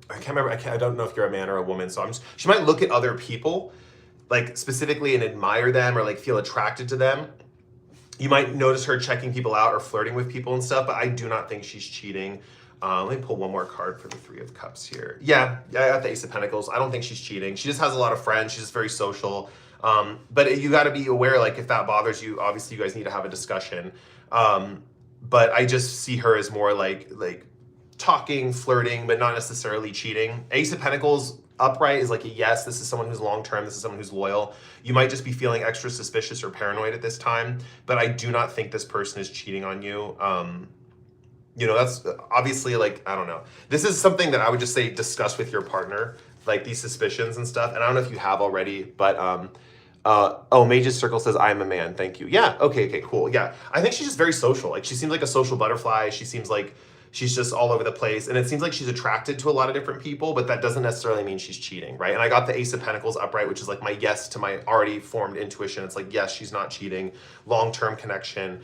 can't remember, I don't know if you're a man or a woman, so she might look at other people, like specifically and admire them or like feel attracted to them. You might notice her checking people out or flirting with people and stuff, but I do not think she's cheating. Let me pull one more card for the Three of Cups here. Yeah, I got the Ace of Pentacles. I don't think she's cheating. She just has a lot of friends. She's just very social. But you got to be aware, like if that bothers you, obviously you guys need to have a discussion. But I just see her as more like talking, flirting, but not necessarily cheating. Ace of Pentacles upright is like a yes, this is someone who's long-term, this is someone who's loyal. You might just be feeling extra suspicious or paranoid at this time, but I do not think this person is cheating on you. You know, that's obviously like, I don't know. This is something that I would just say discuss with your partner, like these suspicions and stuff. And I don't know if you have already, but oh, Mage's Circle says, I am a man, thank you. Yeah, okay, cool. Yeah, I think she's just very social. Like she seems like a social butterfly. She seems like she's just all over the place. And it seems like she's attracted to a lot of different people, but that doesn't necessarily mean she's cheating, right? And I got the Ace of Pentacles upright, which is like my yes to my already formed intuition. It's like, yes, she's not cheating. Long-term connection.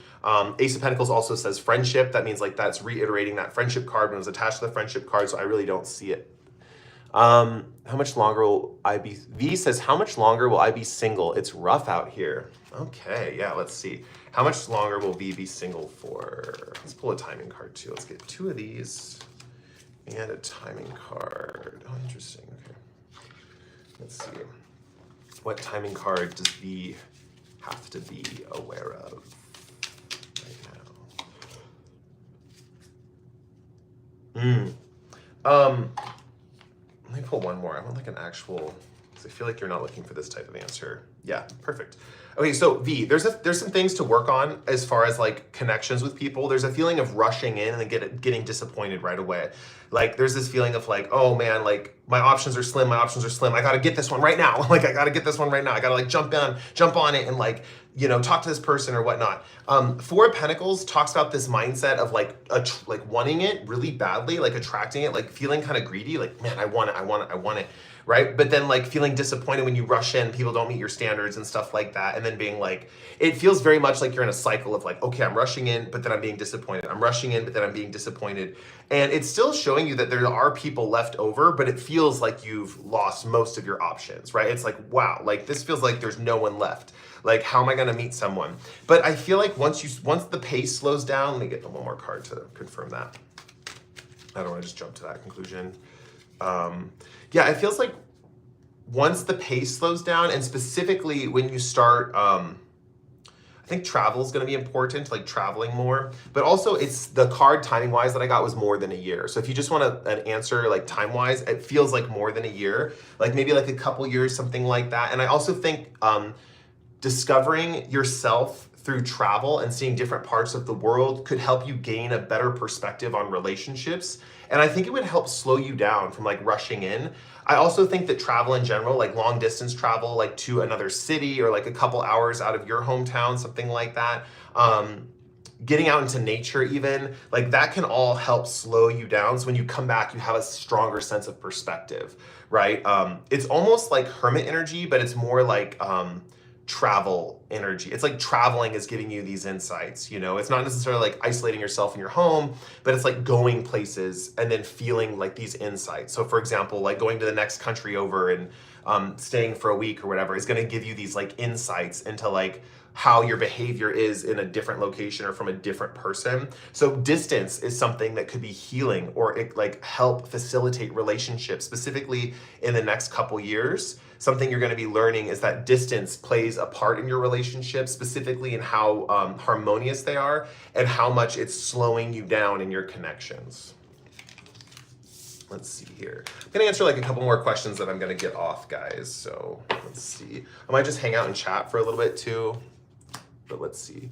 Ace of Pentacles also says friendship. That means like that's reiterating that friendship card when it was attached to the friendship card. So I really don't see it. How much longer will I be? V says, how much longer will I be single? It's rough out here. Okay, yeah, let's see. How much longer will V be single for? Let's pull a timing card too. Let's get two of these and a timing card. Oh, interesting. Okay. Let's see. What timing card does V have to be aware of right now? Let me pull one more. I want like an actual, because I feel like you're not looking for this type of answer. Yeah, perfect. Okay, so V, there's some things to work on as far as like connections with people. There's a feeling of rushing in and then getting disappointed right away. Like there's this feeling of like, oh man, like my options are slim, I gotta get this one right now. Like I gotta get this one right now. I gotta like jump on it and like, you know, talk to this person or whatnot. Four of Pentacles talks about this mindset of like wanting it really badly, like attracting it, like feeling kind of greedy, like man, I want it, right? But then like feeling disappointed when you rush in, people don't meet your standards and stuff like that. And then being like, it feels very much like you're in a cycle of like, okay, I'm rushing in, but then I'm being disappointed. I'm rushing in, but then I'm being disappointed. And it's still showing you that there are people left over, but it feels like you've lost most of your options, right? It's like, wow, like this feels like there's no one left. Like, how am I gonna meet someone? But I feel like once the pace slows down, let me get one more card to confirm that. I don't wanna just jump to that conclusion. Yeah, it feels like once the pace slows down, and specifically when you start, I think travel is going to be important, like traveling more, but also it's the card timing wise that I got was more than a year. So if you just want an answer like time wise, it feels like more than a year, like maybe like a couple years, something like that. And I also think discovering yourself through travel and seeing different parts of the world could help you gain a better perspective on relationships. And I think it would help slow you down from like rushing in. I also think that travel in general, like long distance travel, like to another city or like a couple hours out of your hometown, something like that, getting out into nature even, like that can all help slow you down. So when you come back, you have a stronger sense of perspective, right? It's almost like hermit energy, but it's more like travel energy. It's like traveling is giving you these insights, you know? It's not necessarily like isolating yourself in your home, but it's like going places and then feeling like these insights. So for example, like going to the next country over and staying for a week or whatever is going to give you these like insights into like how your behavior is in a different location or from a different person. So distance is something that could be healing or it like help facilitate relationships, specifically in the next couple years. Something you're going to be learning is that distance plays a part in your relationship, specifically in how harmonious they are and how much it's slowing you down in your connections. Let's see here. I'm going to answer like a couple more questions that I'm going to get off, guys. So let's see. I might just hang out and chat for a little bit too. But let's see.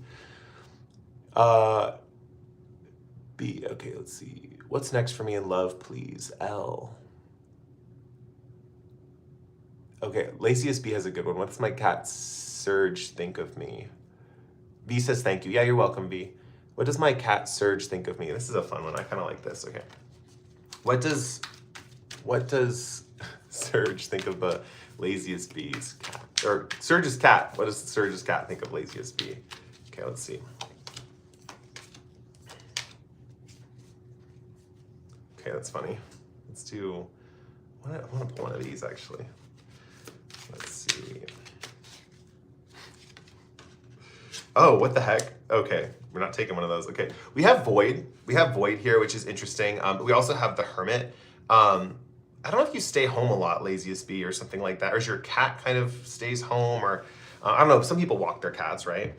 B, okay, let's see. What's next for me in love, please? L. Okay, Lacius B has a good one. What does my cat Serge think of me? B says thank you. Yeah, you're welcome, B. What does my cat Serge think of me? This is a fun one. I kind of like this. Okay. What does Serge think of the laziest B's cat? Or Serge's cat. What does Serge's cat think of laziest B? Okay, let's see. Okay, that's funny. Let's do, I want to pull one of these actually. Let's see. Oh, what the heck? Okay, we're not taking one of those. Okay, we have Void. We have Void here, which is interesting. We also have the Hermit. I don't know if you stay home a lot, laziest bee, or something like that, or is your cat kind of stays home, or I don't know. Some people walk their cats, right?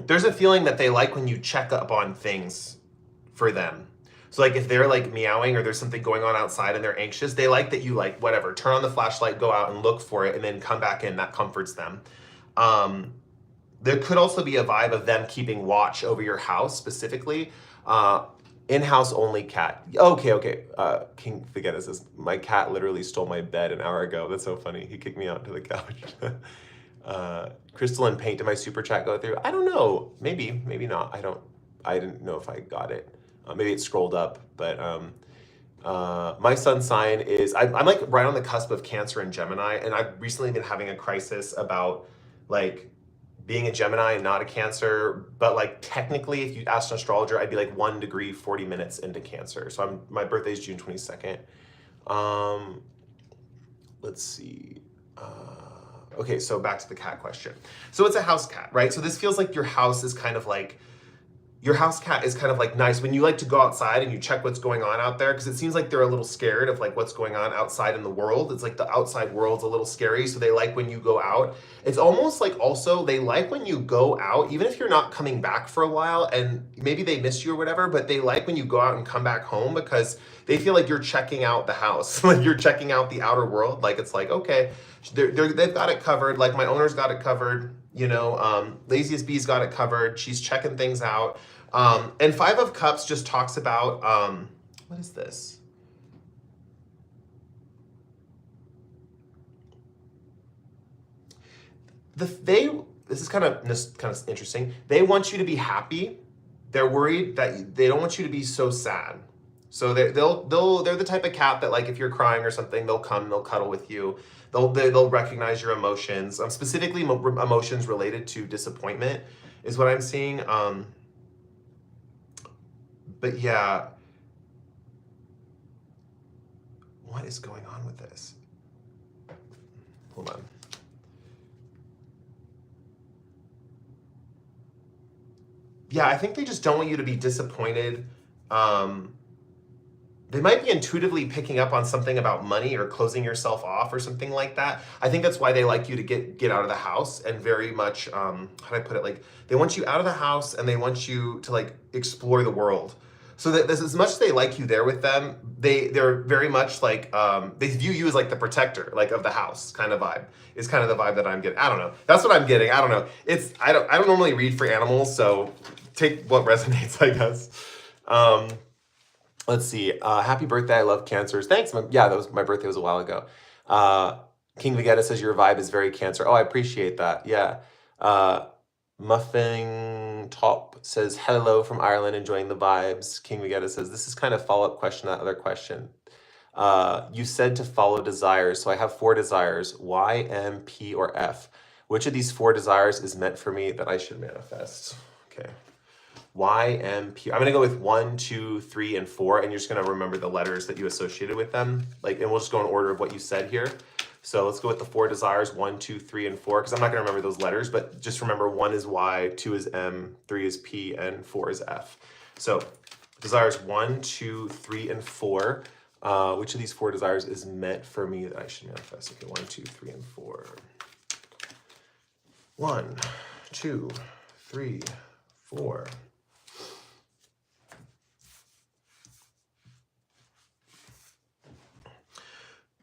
There's a feeling that they like when you check up on things for them. So like if they're like meowing or there's something going on outside and they're anxious, they like that you like whatever, turn on the flashlight, go out and look for it and then come back in. That comforts them. There could also be a vibe of them keeping watch over your house specifically. In-house only cat. Okay. King Figetti says, my cat literally stole my bed an hour ago. That's so funny. He kicked me out to the couch. Crystal and Paint, did my super chat go through? I don't know. Maybe not. I didn't know if I got it. Maybe it scrolled up, but my sun's sign is, I'm like right on the cusp of Cancer and Gemini, and I've recently been having a crisis about like being a Gemini and not a Cancer, but like technically if you asked an astrologer, I'd be like 1 degree, 40 minutes into Cancer. So my birthday is June 22nd. Let's see. Okay, so back to the cat question. So it's a house cat, right? So this feels like your house is kind of like, your house cat is kind of like nice when you like to go outside and you check what's going on out there, because it seems like they're a little scared of like what's going on outside in the world. It's like the outside world's a little scary, so they like when you go out. It's almost like also they like when you go out, even if you're not coming back for a while and maybe they miss you or whatever, but they like when you go out and come back home because they feel like you're checking out the house, like you're checking out the outer world. Like it's like, okay, they've got it covered. Like my owner's got it covered, you know, Laziest Bee's got it covered. She's checking things out. And Five of Cups just talks about, what is this? This is kind of interesting. They want you to be happy. They're worried that they don't want you to be so sad. So they're the type of cat that, like, if you're crying or something, they'll come, they'll cuddle with you. They'll recognize your emotions. Specifically emotions related to disappointment is what I'm seeing. But yeah, what is going on with this? Hold on. Yeah, I think they just don't want you to be disappointed. They might be intuitively picking up on something about money or closing yourself off or something like that. I think that's why they like you to get out of the house, and very much, how do I put it? Like, they want you out of the house and they want you to, like, explore the world. So that this, as much as they like you there with them, they're very much like, they view you as like the protector, like, of the house kind of vibe. Is kind of the vibe that I'm getting. I don't know. That's what I'm getting. I don't know. I don't normally read for animals, so take what resonates, I guess. Let's see. Happy birthday. I love cancers. Thanks. Yeah, that was my birthday was a while ago. King Vegeta says your vibe is very cancer. Oh, I appreciate that. Yeah. Muffin Top says hello from Ireland, enjoying the vibes. King Vegeta says this is kind of follow-up question to that other question. You said to follow desires. So I have 4 desires, Y, M, P, or F. Which of these 4 desires is meant for me that I should manifest? Okay. Y, M, P. I'm going to go with 1, 2, 3, and 4, and you're just going to remember the letters that you associated with them. Like, and we'll just go in order of what you said here. So let's go with the 4 desires, 1, 2, 3, and 4, because I'm not going to remember those letters, but just remember 1 is Y, 2 is M, 3 is P, and 4 is F. So desires 1, 2, 3, and 4. Which of these 4 desires is meant for me that I should manifest? Okay, 1, 2, 3, and 4. 1, 2, 3, 4.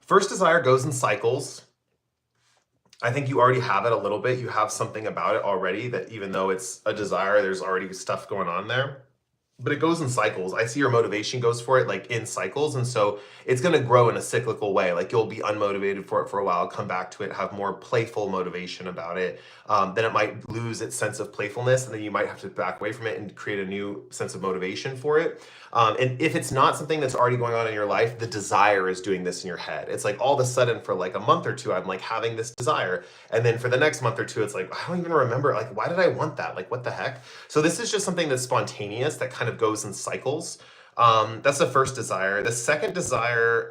First desire goes in cycles. I think you already have it a little bit. You have something about it already that, even though it's a desire, there's already stuff going on there. But it goes in cycles. I see your motivation goes for it, like, in cycles. And so it's going to grow in a cyclical way. Like, you'll be unmotivated for it for a while, come back to it, have more playful motivation about it. Then it might lose its sense of playfulness, and then you might have to back away from it and create a new sense of motivation for it. And if it's not something that's already going on in your life, the desire is doing this in your head. It's like all of a sudden for like a month or two, I'm like having this desire. And then for the next month or two, it's like, I don't even remember. Like, why did I want that? Like, what the heck? So this is just something that's spontaneous, that kind of goes in cycles. That's the first desire. The second desire,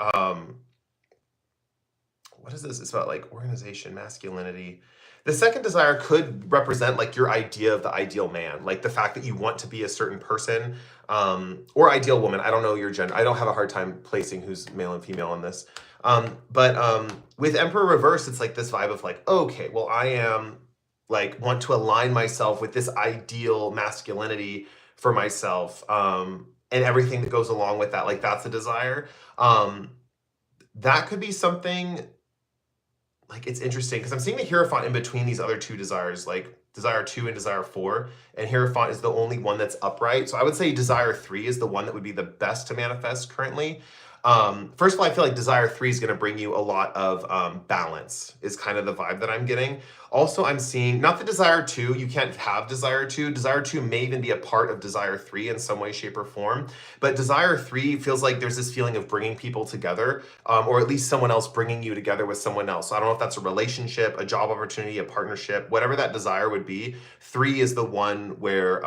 what is this? It's about like organization, masculinity. The second desire could represent like your idea of the ideal man, like the fact that you want to be a certain person, or ideal woman. I don't know your gender. I don't have a hard time placing who's male and female in this. But with Emperor Reverse, it's like this vibe of like, okay, well, I am like, want to align myself with this ideal masculinity for myself, and everything that goes along with that. Like, that's a desire. That could be something. Like, it's interesting because I'm seeing the Hierophant in between these other 2 desires, like desire 2 and desire 4, and Hierophant is the only one that's upright. So I would say desire 3 is the one that would be the best to manifest currently. First of all, I feel like desire 3 is going to bring you a lot of balance, is kind of the vibe that I'm getting. Also, I'm seeing not the desire 2. You can't have desire 2. Desire 2 may even be a part of desire 3 in some way, shape, or form. But desire 3 feels like there's this feeling of bringing people together, or at least someone else bringing you together with someone else. So I don't know if that's a relationship, a job opportunity, a partnership, whatever that desire would be. 3 is the one where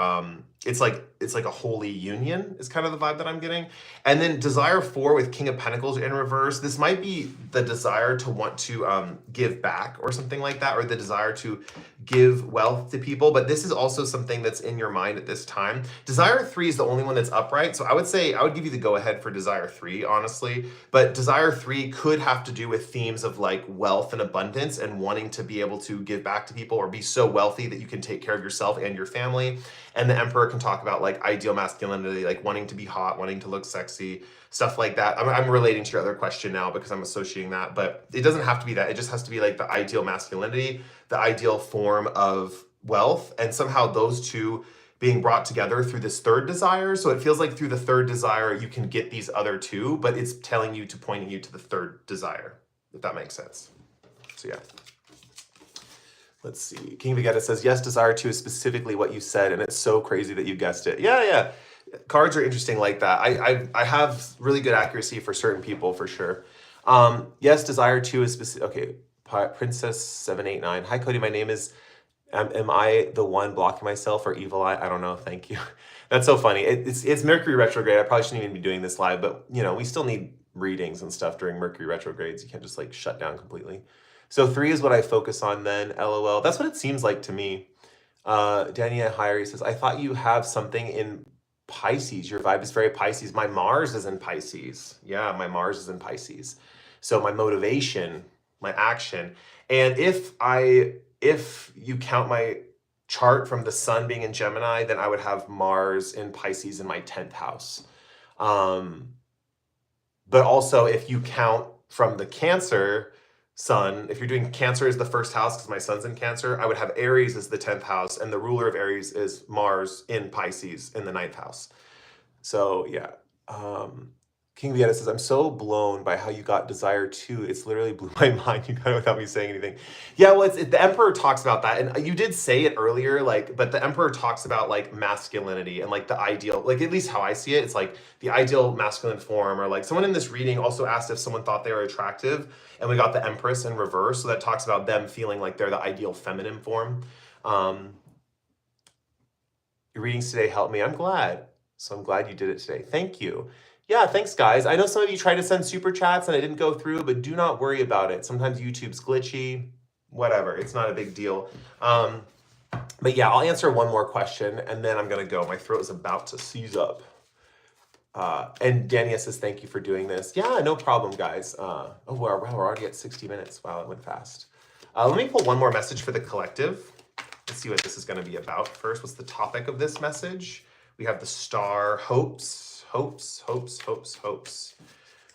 it's like a holy union is kind of the vibe that I'm getting. And then desire 4 with King of Pentacles in reverse. This might be the desire to want to give back or something like that, or the desire to give wealth to people. But this is also something that's in your mind at this time. Desire 3 is the only one that's upright. So I would say I would give you the go ahead for desire 3, honestly. But desire 3 could have to do with themes of like wealth and abundance and wanting to be able to give back to people or be so wealthy that you can take care of yourself and your family. And the Emperor can talk about like ideal masculinity, like wanting to be hot, wanting to look sexy, stuff like that. I'm relating to your other question now because I'm associating that, but it doesn't have to be that. It just has to be like the ideal masculinity, the ideal form of wealth, and somehow those 2 being brought together through this 3rd desire. So it feels like through the 3rd desire, you can get these other 2, but it's telling you to pointing you to the 3rd desire, if that makes sense. So yeah. Let's see. King Vegeta says, yes, desire 2 is specifically what you said, and it's so crazy that you guessed it. Yeah. Cards are interesting like that. I have really good accuracy for certain people for sure. Yes, desire two is specific. Okay, Princess 789. Hi Cody, my name is. Am I the one blocking myself or evil eye? I don't know. Thank you. That's so funny. It's Mercury retrograde. I probably shouldn't even be doing this live, but you know we still need readings and stuff during Mercury retrogrades. You can't just like shut down completely. So 3 is what I focus on then. LOL. That's what it seems like to me. Dania Hyrie says, I thought you have something in Pisces. Your vibe is very Pisces. My Mars is in Pisces. Yeah, my Mars is in Pisces. So my motivation, my action. And if you count my chart from the sun being in Gemini, then I would have Mars in Pisces in my 10th house. But also if you count from the Cancer sun, if you're doing Cancer as the first house, because my sun's in Cancer, I would have Aries as the 10th house, and the ruler of Aries is Mars in Pisces in the 9th house. So yeah. King Vieta says, I'm so blown by how you got desire two. It's literally blew my mind. You got it without me saying anything. Yeah, well, the Emperor talks about that. And you did say it earlier, like, but the Emperor talks about like masculinity and like the ideal, like at least how I see it, it's like the ideal masculine form. Or like someone in this reading also asked if someone thought they were attractive, and we got the Empress in reverse. So that talks about them feeling like they're the ideal feminine form. Your readings today helped me. I'm glad. So I'm glad you did it today. Thank you. Yeah, thanks, guys. I know some of you tried to send super chats and I didn't go through, but do not worry about it. Sometimes YouTube's glitchy, whatever. It's not a big deal. But yeah, I'll answer one more question and then I'm going to go. My throat is about to seize up. And Dania says, thank you for doing this. Yeah, no problem, guys. Oh, we're already at 60 minutes. Wow, it went fast. Let me pull one more message for the collective. Let's see what this is going to be about first. What's the topic of this message? We have the star, hopes.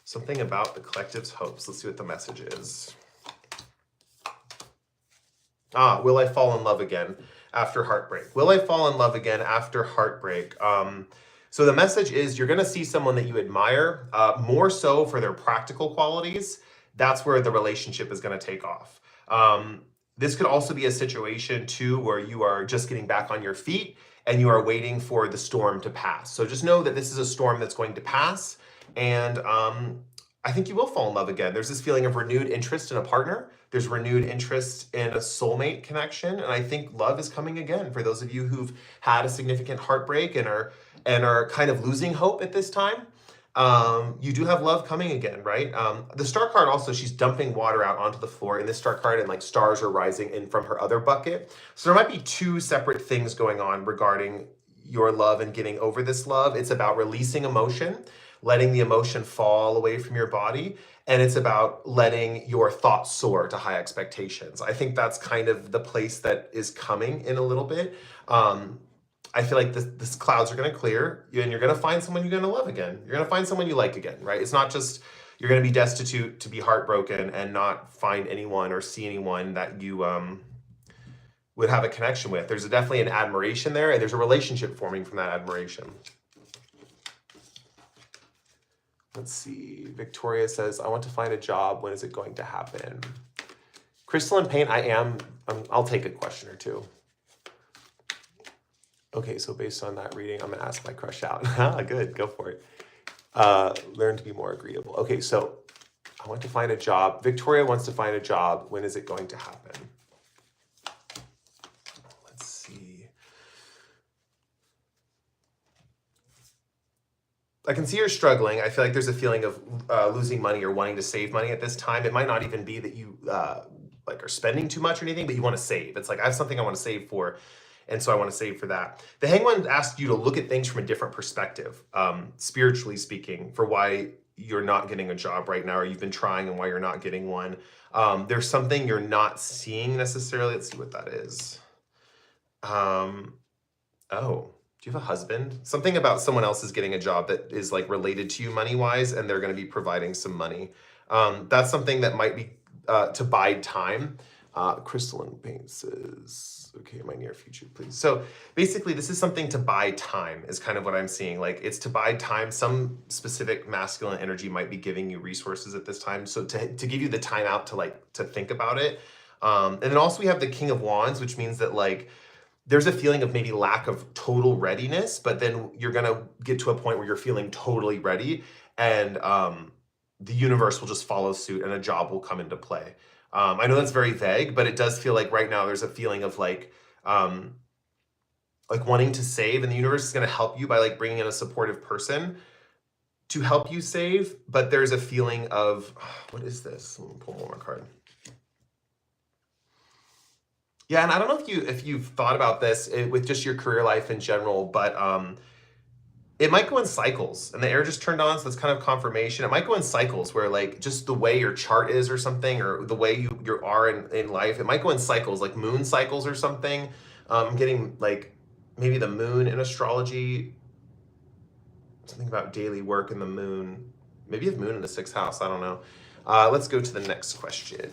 Something about the collective's hopes. Let's see what the message is. Will I fall in love again after heartbreak? Will I fall in love again after heartbreak? So the message is you're going to see someone that you admire, more so for their practical qualities. That's where the relationship is going to take off. This could also be a situation too where you are just getting back on your feet and you are waiting for the storm to pass. So just know that this is a storm that's going to pass, and I think you will fall in love again. There's this feeling of renewed interest in a partner. There's renewed interest in a soulmate connection, and I think love is coming again for those of you who've had a significant heartbreak and are kind of losing hope at this time. You do have love coming again, right? The star card also, she's dumping water out onto the floor in this star card, and like stars are rising in from her other bucket. So there might be two separate things going on regarding your love and getting over this love. It's about releasing emotion, letting the emotion fall away from your body, and it's about letting your thoughts soar to high expectations. I think that's kind of the place that is coming in a little bit. I feel like this clouds are going to clear, and you're going to find someone you're going to love again. You're going to find someone you like again, right? It's not just you're going to be destitute to be heartbroken and not find anyone or see anyone that you would have a connection with. There's definitely an admiration there, and there's a relationship forming from that admiration. Let's see. Victoria says, I want to find a job. When is it going to happen? Crystalline Paint, I'll take a question or two. Okay, so based on that reading, I'm going to ask my crush out. Good, go for it. Learn to be more agreeable. Okay, so I want to find a job. Victoria wants to find a job. When is it going to happen? Let's see. I can see you're struggling. I feel like there's a feeling of losing money or wanting to save money at this time. It might not even be that you like are spending too much or anything, but you want to save. It's like, I have something I want to save for. And so I want to save for that. The Hangman asks you to look at things from a different perspective, spiritually speaking, for why you're not getting a job right now, or you've been trying and why you're not getting one. There's something you're not seeing necessarily. Let's see what that is. Oh, do you have a husband? Something about someone else is getting a job that is like related to you money-wise, and they're going to be providing some money. That's something that might be to bide time. Crystalline Paint says, okay, my near future, please. So basically, this is something to buy time is kind of what I'm seeing. Like, it's to buy time. Some specific masculine energy might be giving you resources at this time. So to give you the time out to think about it. And then also we have the King of Wands, which means that like, there's a feeling of maybe lack of total readiness, but then you're going to get to a point where you're feeling totally ready, and the universe will just follow suit and a job will come into play. I know that's very vague, but it does feel like right now there's a feeling of like wanting to save, and the universe is going to help you by like bringing in a supportive person to help you save. But there's a feeling of, what is this? Let me pull one more card. Yeah, and I don't know if you've thought about this with just your career life in general, but it might go in cycles, and the air just turned on, so that's kind of confirmation. It might go in cycles where like just the way your chart is or something, or the way you are in life, it might go in cycles, like moon cycles or something. I'm getting like maybe the moon in astrology, something about daily work in the moon. Maybe you have moon in the 6th house, I don't know. Let's go to the next question.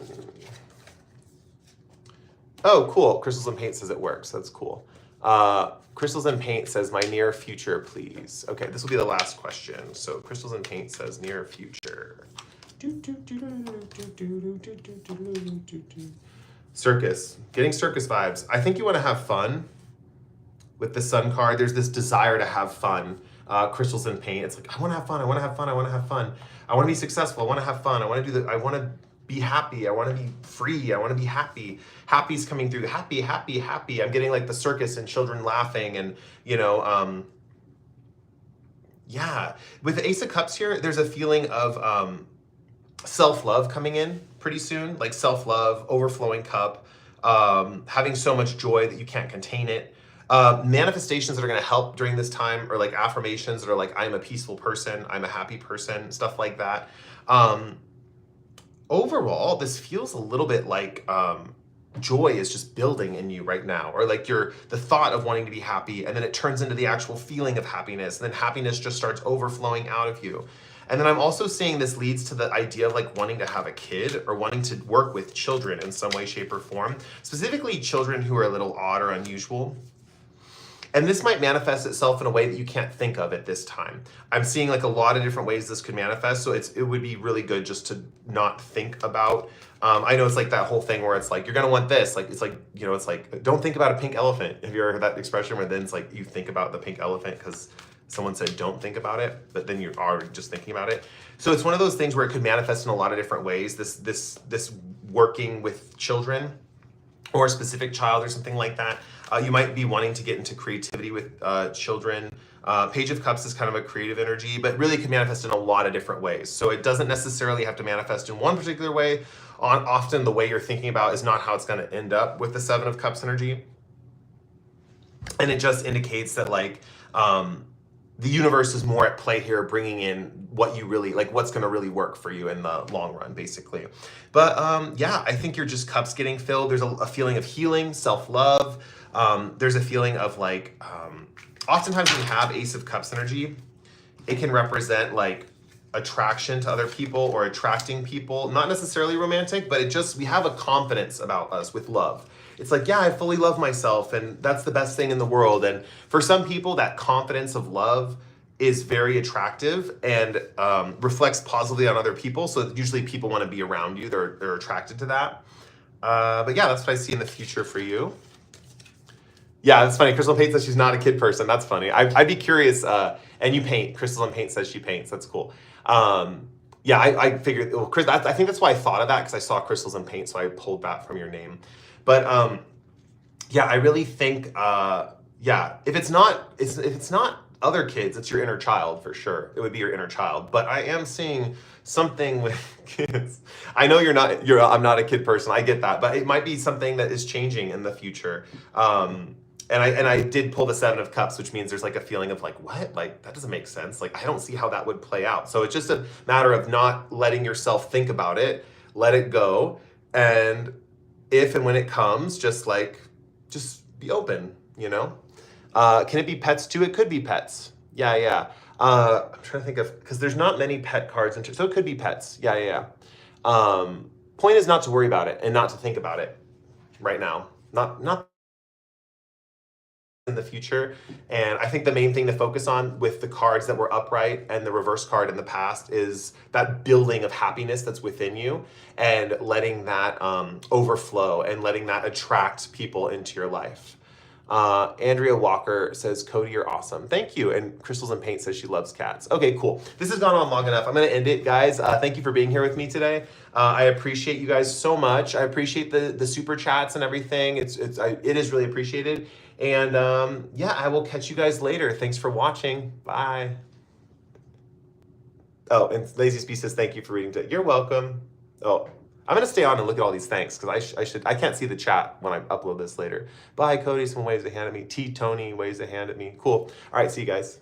Oh, cool. Crystals and Paint says it works. That's cool. Crystals and Paint says my near future, please. Okay, this will be the last question. So Crystals and Paint says near future. Circus. Getting circus vibes. I think you want to have fun with the Sun card. There's this desire to have fun. Crystals and Paint. It's like, I want to have fun. I want to have fun. I want to have fun. I want to be successful. I want to have fun. I want to do I want to be happy. I want to be free. I want to be happy. Happy's coming through. Happy, happy, happy. I'm getting like the circus and children laughing, and yeah. With the Ace of Cups here, there's a feeling of self-love coming in pretty soon, like self-love, overflowing cup, having so much joy that you can't contain it. Manifestations that are going to help during this time, or like affirmations that are like, I'm a peaceful person, I'm a happy person, stuff like that. Overall, this feels a little bit like joy is just building in you right now, or like the thought of wanting to be happy, and then it turns into the actual feeling of happiness, and then happiness just starts overflowing out of you. And then I'm also seeing this leads to the idea of like wanting to have a kid, or wanting to work with children in some way, shape, or form, specifically children who are a little odd or unusual. And this might manifest itself in a way that you can't think of at this time. I'm seeing like a lot of different ways this could manifest, so it would be really good just to not think about. I know it's like that whole thing where it's like, you're gonna want this, like it's like, it's like, don't think about a pink elephant. Have you ever heard that expression where then it's like you think about the pink elephant because someone said don't think about it, but then you are just thinking about it. So it's one of those things where it could manifest in a lot of different ways. This working with children, or a specific child or something like that. You might be wanting to get into creativity with children. Page of Cups is kind of a creative energy, but really can manifest in a lot of different ways. So it doesn't necessarily have to manifest in one particular way. Often the way you're thinking about is not how it's going to end up with the 7 of Cups energy. And it just indicates that like the universe is more at play here, bringing in what you really like, what's going to really work for you in the long run, basically. But yeah, I think you're just cups getting filled. There's a feeling of healing, self-love. There's a feeling of like, oftentimes when you have Ace of Cups energy, it can represent like attraction to other people or attracting people, not necessarily romantic, but we have a confidence about us with love. It's like, yeah, I fully love myself, and that's the best thing in the world. And for some people, that confidence of love is very attractive and reflects positively on other people. So usually people want to be around you. They're attracted to that. But yeah, that's what I see in the future for you. Yeah, that's funny. Crystal Paint says she's not a kid person. That's funny. I'd be curious. And you paint. Crystal and Paint says she paints. That's cool. Yeah, I figured, well, Chris, I think that's why I thought of that, because I saw Crystals and Paint, so I pulled that from your name. But yeah, I really think, yeah, if it's not other kids, it's your inner child for sure. It would be your inner child. But I am seeing something with kids. I know I'm not a kid person. I get that, but it might be something that is changing in the future. And I did pull the 7 of Cups, which means there's like a feeling of like, what? Like, that doesn't make sense. Like, I don't see how that would play out. So it's just a matter of not letting yourself think about it, let it go. And if and when it comes, just be open, Can it be pets too? It could be pets. Yeah. I'm trying to think of, because there's not many pet cards, so it could be pets. Yeah. Point is not to worry about it and not to think about it right now. Not in the future. And I think the main thing to focus on with the cards that were upright and the reverse card in the past is that building of happiness that's within you, and letting that overflow and letting that attract people into your life. Andrea Walker says, Cody, you're awesome. Thank you. And Crystals and Paint says she loves cats. Okay, cool. This has gone on long enough. I'm going to end it, guys. Thank you for being here with me today. I appreciate you guys so much. I appreciate the super chats and everything. It is really appreciated. And yeah, I will catch you guys later. Thanks for watching. Bye. Oh, and Lazy Speed says, thank you for reading today. You're welcome. Oh, I'm going to stay on and look at all these thanks because I can't see the chat when I upload this later. Bye, Cody. Someone waves a hand at me. T. Tony waves a hand at me. Cool. All right, see you guys.